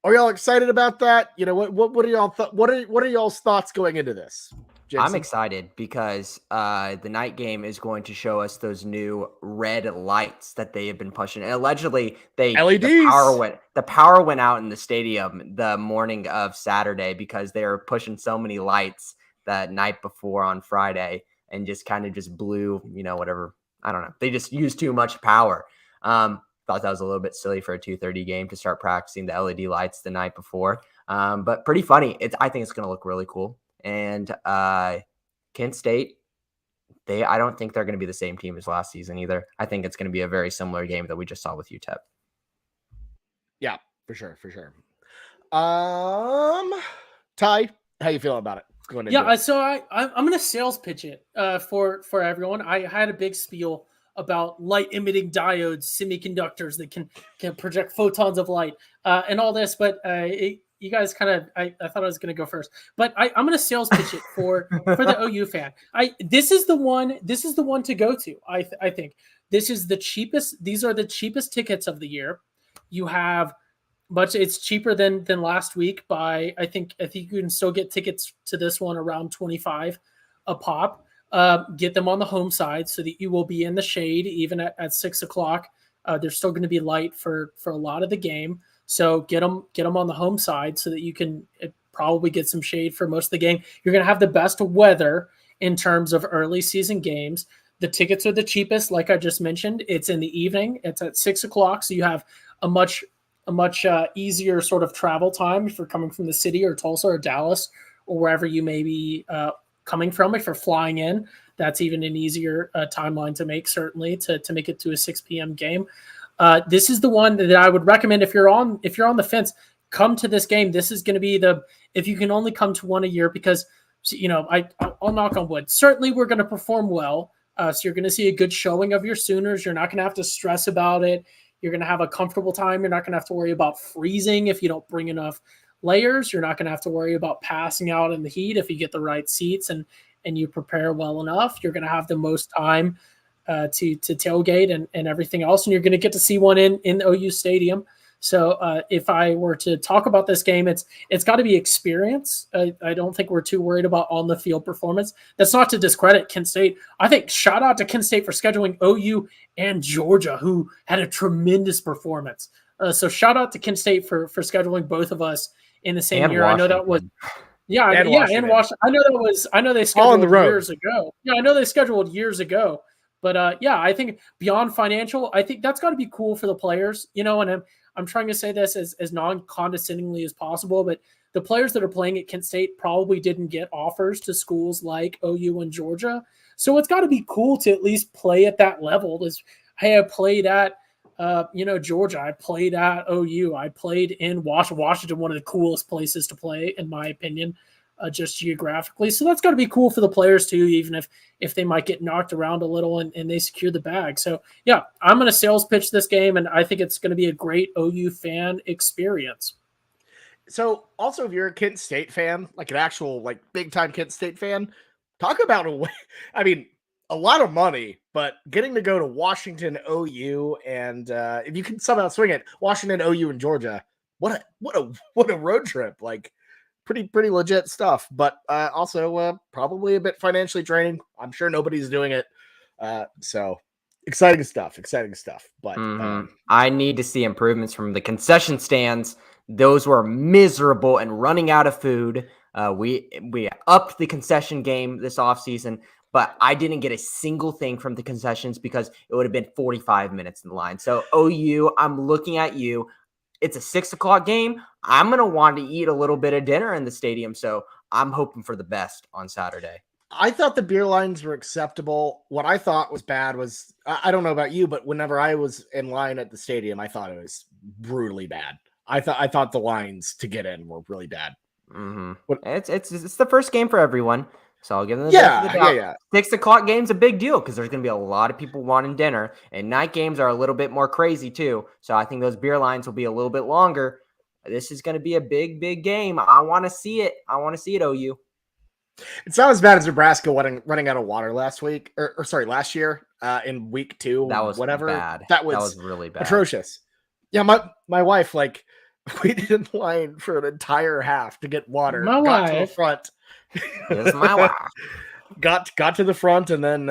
Are y'all excited about that? What are y'all what are y'all's thoughts going into this? Jason? I'm excited because the night game is going to show us those new red lights that they have been pushing. And allegedly, LEDs. The power went out in the stadium the morning of Saturday because they were pushing so many lights that night before on Friday and just kind of just blew, whatever. I don't know. They just used too much power. Thought that was a little bit silly for a 2:30 game to start practicing the LED lights the night before. But pretty funny. I think it's going to look really cool. And Kent State, I don't think they're going to be the same team as last season either. I think it's going to be a very similar game that we just saw with UTEP. Yeah, for sure. Ty, how you feeling about it? So I'm going to sales pitch it for everyone. I had a big spiel about light emitting diodes, semiconductors that can project photons of light and all this, but you guys kind of, I thought I was going to go first, but I'm going to sales pitch it for the OU fan. This is the one to go to. I think this is the cheapest. These are the cheapest tickets of the year. You have it's cheaper than last week by, I think you can still get tickets to this one around $25 a pop. Get them on the home side so that you will be in the shade even at 6:00. There's still going to be light for a lot of the game. So get them on the home side so that you can probably get some shade for most of the game. You're going to have the best weather in terms of early season games. The tickets are the cheapest, like I just mentioned. It's in the evening. It's at 6:00, so you have a much easier sort of travel time if you're coming from the city or Tulsa or Dallas or wherever you may be coming from. If you're flying in, that's even an easier timeline to make, certainly, to make it to a 6 p.m. game. This is the one that I would recommend if you're on the fence. come to this game. This is going to be if you can only come to one a year, because, I'll knock on wood. Certainly we're going to perform well. So you're going to see a good showing of your Sooners. You're not going to have to stress about it. You're going to have a comfortable time. You're not going to have to worry about freezing if you don't bring enough layers. You're not going to have to worry about passing out in the heat if you get the right seats and you prepare well enough. You're going to have the most time to tailgate and everything else, and you're going to get to see one in OU Stadium. So if I were to talk about this game, it's got to be experience. I don't think we're too worried about on the field performance. That's not to discredit Kent State. I think shout out to Kent State for scheduling OU and Georgia, who had a tremendous performance. So shout out to Kent State for scheduling both of us in the same year. Washington. I know that was and Washington. I know they All on scheduled the road. years ago. Yeah, I know they scheduled years ago. But I think beyond financial, I think that's got to be cool for the players, and I'm trying to say this as non-condescendingly as possible, but the players that are playing at Kent State probably didn't get offers to schools like OU and Georgia. So it's got to be cool to at least play at that level. Hey, I played at, Georgia. I played at OU. I played in Washington, one of the coolest places to play, in my opinion, just geographically. So that's got to be cool for the players too, even if they might get knocked around a little and they secure the bag. So yeah, I'm going to sales pitch this game, and I think it's going to be a great OU fan experience. So also, if you're a Kent State fan, like an actual like big time Kent State fan, talk about a lot of money, but getting to go to Washington, OU, and if you can somehow swing it, Washington, OU, and Georgia, what a road trip! Like pretty legit stuff, but also probably a bit financially draining. I'm sure nobody's doing it, so exciting stuff. But I need to see improvements from the concession stands. Those were miserable and running out of food. We upped the concession game this offseason, but I didn't get a single thing from the concessions because it would have been 45 minutes in the line. So OU, I'm looking at you. It's a 6:00 game. I'm going to want to eat a little bit of dinner in the stadium. So I'm hoping for the best on Saturday. I thought the beer lines were acceptable. What I thought was bad was, I don't know about you, but whenever I was in line at the stadium, I thought it was brutally bad. I thought the lines to get in were really bad. Mm-hmm. It's the first game for everyone. So I'll give them the benefit of the doubt. Yeah. 6:00 game's a big deal because there's going to be a lot of people wanting dinner, and night games are a little bit more crazy too. So I think those beer lines will be a little bit longer. This is going to be a big game. I want to see it. OU. It's not as bad as Nebraska running out of water last week, or last year in week 2. That was whatever. bad. That was really bad. Atrocious. Yeah, my wife, like, we did in line for an entire half to get water. My got wife. to the front. Yes, my wife. got to the front, and then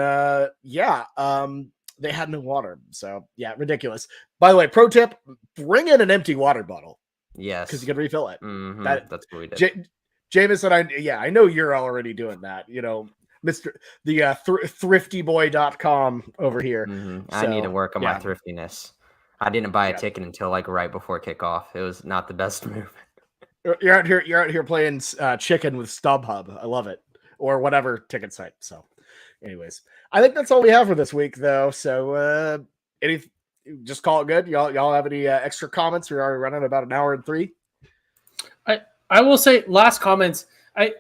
they had no water. So yeah, ridiculous. By the way, pro tip: bring in an empty water bottle. Yes, because you can refill it. Mm-hmm. That's what we did. Jameson, I know you're already doing that. Mr. the thriftyboy.com over here. Mm-hmm. I need to work on my thriftiness. I didn't buy a ticket until like right before kickoff. It was not the best move. You're out here playing chicken with StubHub. I love it, or whatever ticket site. So, anyways, I think that's all we have for this week, though. So, just call it good. Y'all have any extra comments? We're already running about an hour and 3. I will say last comments. I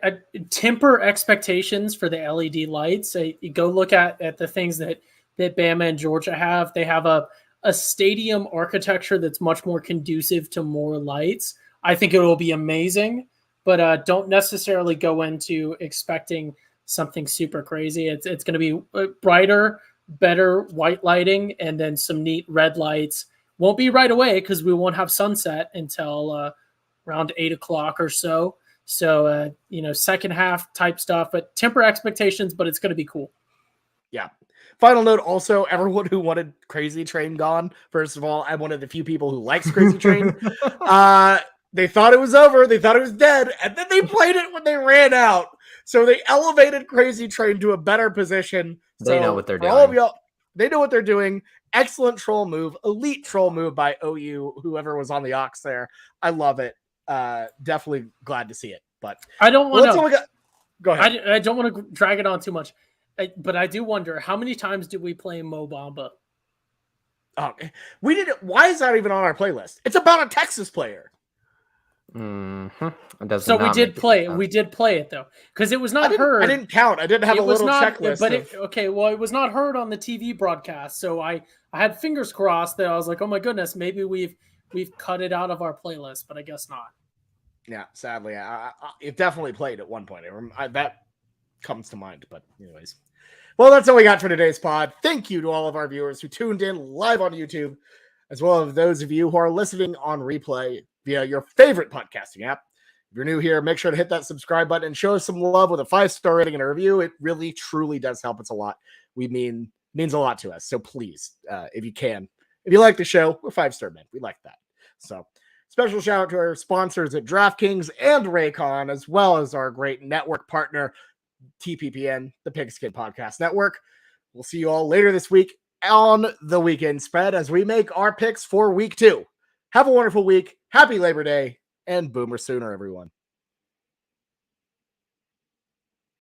temper expectations for the LED lights. You go look at the things that Bama and Georgia have. They have a stadium architecture that's much more conducive to more lights. I think it will be amazing, but don't necessarily go into expecting something super crazy. It's going to be brighter, better white lighting, and then some neat red lights. Won't be right away because we won't have sunset until around 8:00 or so. So, second half type stuff, but temper expectations, but it's going to be cool. Yeah. Final note also, everyone who wanted Crazy Train gone, first of all, I'm one of the few people who likes Crazy Train. They thought it was over. They thought it was dead. And then they played it when they ran out. So they elevated Crazy Train to a better position. They know what they're doing. All of y'all, they know what they're doing. Excellent troll move. Elite troll move by OU, whoever was on the Ox there. I love it. Definitely glad to see it. But I don't want to go ahead. I don't want to drag it on too much. But I do wonder, how many times did we play Mo Bamba? Oh, we did it. Why is that even on our playlist? It's about a Texas player. So we did play it. We did play it though, because it was not heard. I didn't count. I didn't have a little checklist. But it was not heard on the TV broadcast. So I had fingers crossed that I was like, oh my goodness, maybe we've cut it out of our playlist, but I guess not. Yeah, sadly, it definitely played at one point. That comes to mind. But anyways, well, that's all we got for today's pod. Thank you to all of our viewers who tuned in live on YouTube, as well as those of you who are listening on replay via your favorite podcasting app. If you're new here, make sure to hit that subscribe button and show us some love with a 5-star rating and a review. It really, truly does help us a lot. Means a lot to us. So please, if you can, if you like the show, we're 5-star men. We like that. So special shout out to our sponsors at DraftKings and Raycon, as well as our great network partner, TPPN, the Pigskin Podcast Network. We'll see you all later this week on the Weekend Spread as we make our picks for week 2. Have a wonderful week. Happy Labor Day and Boomer Sooner, everyone.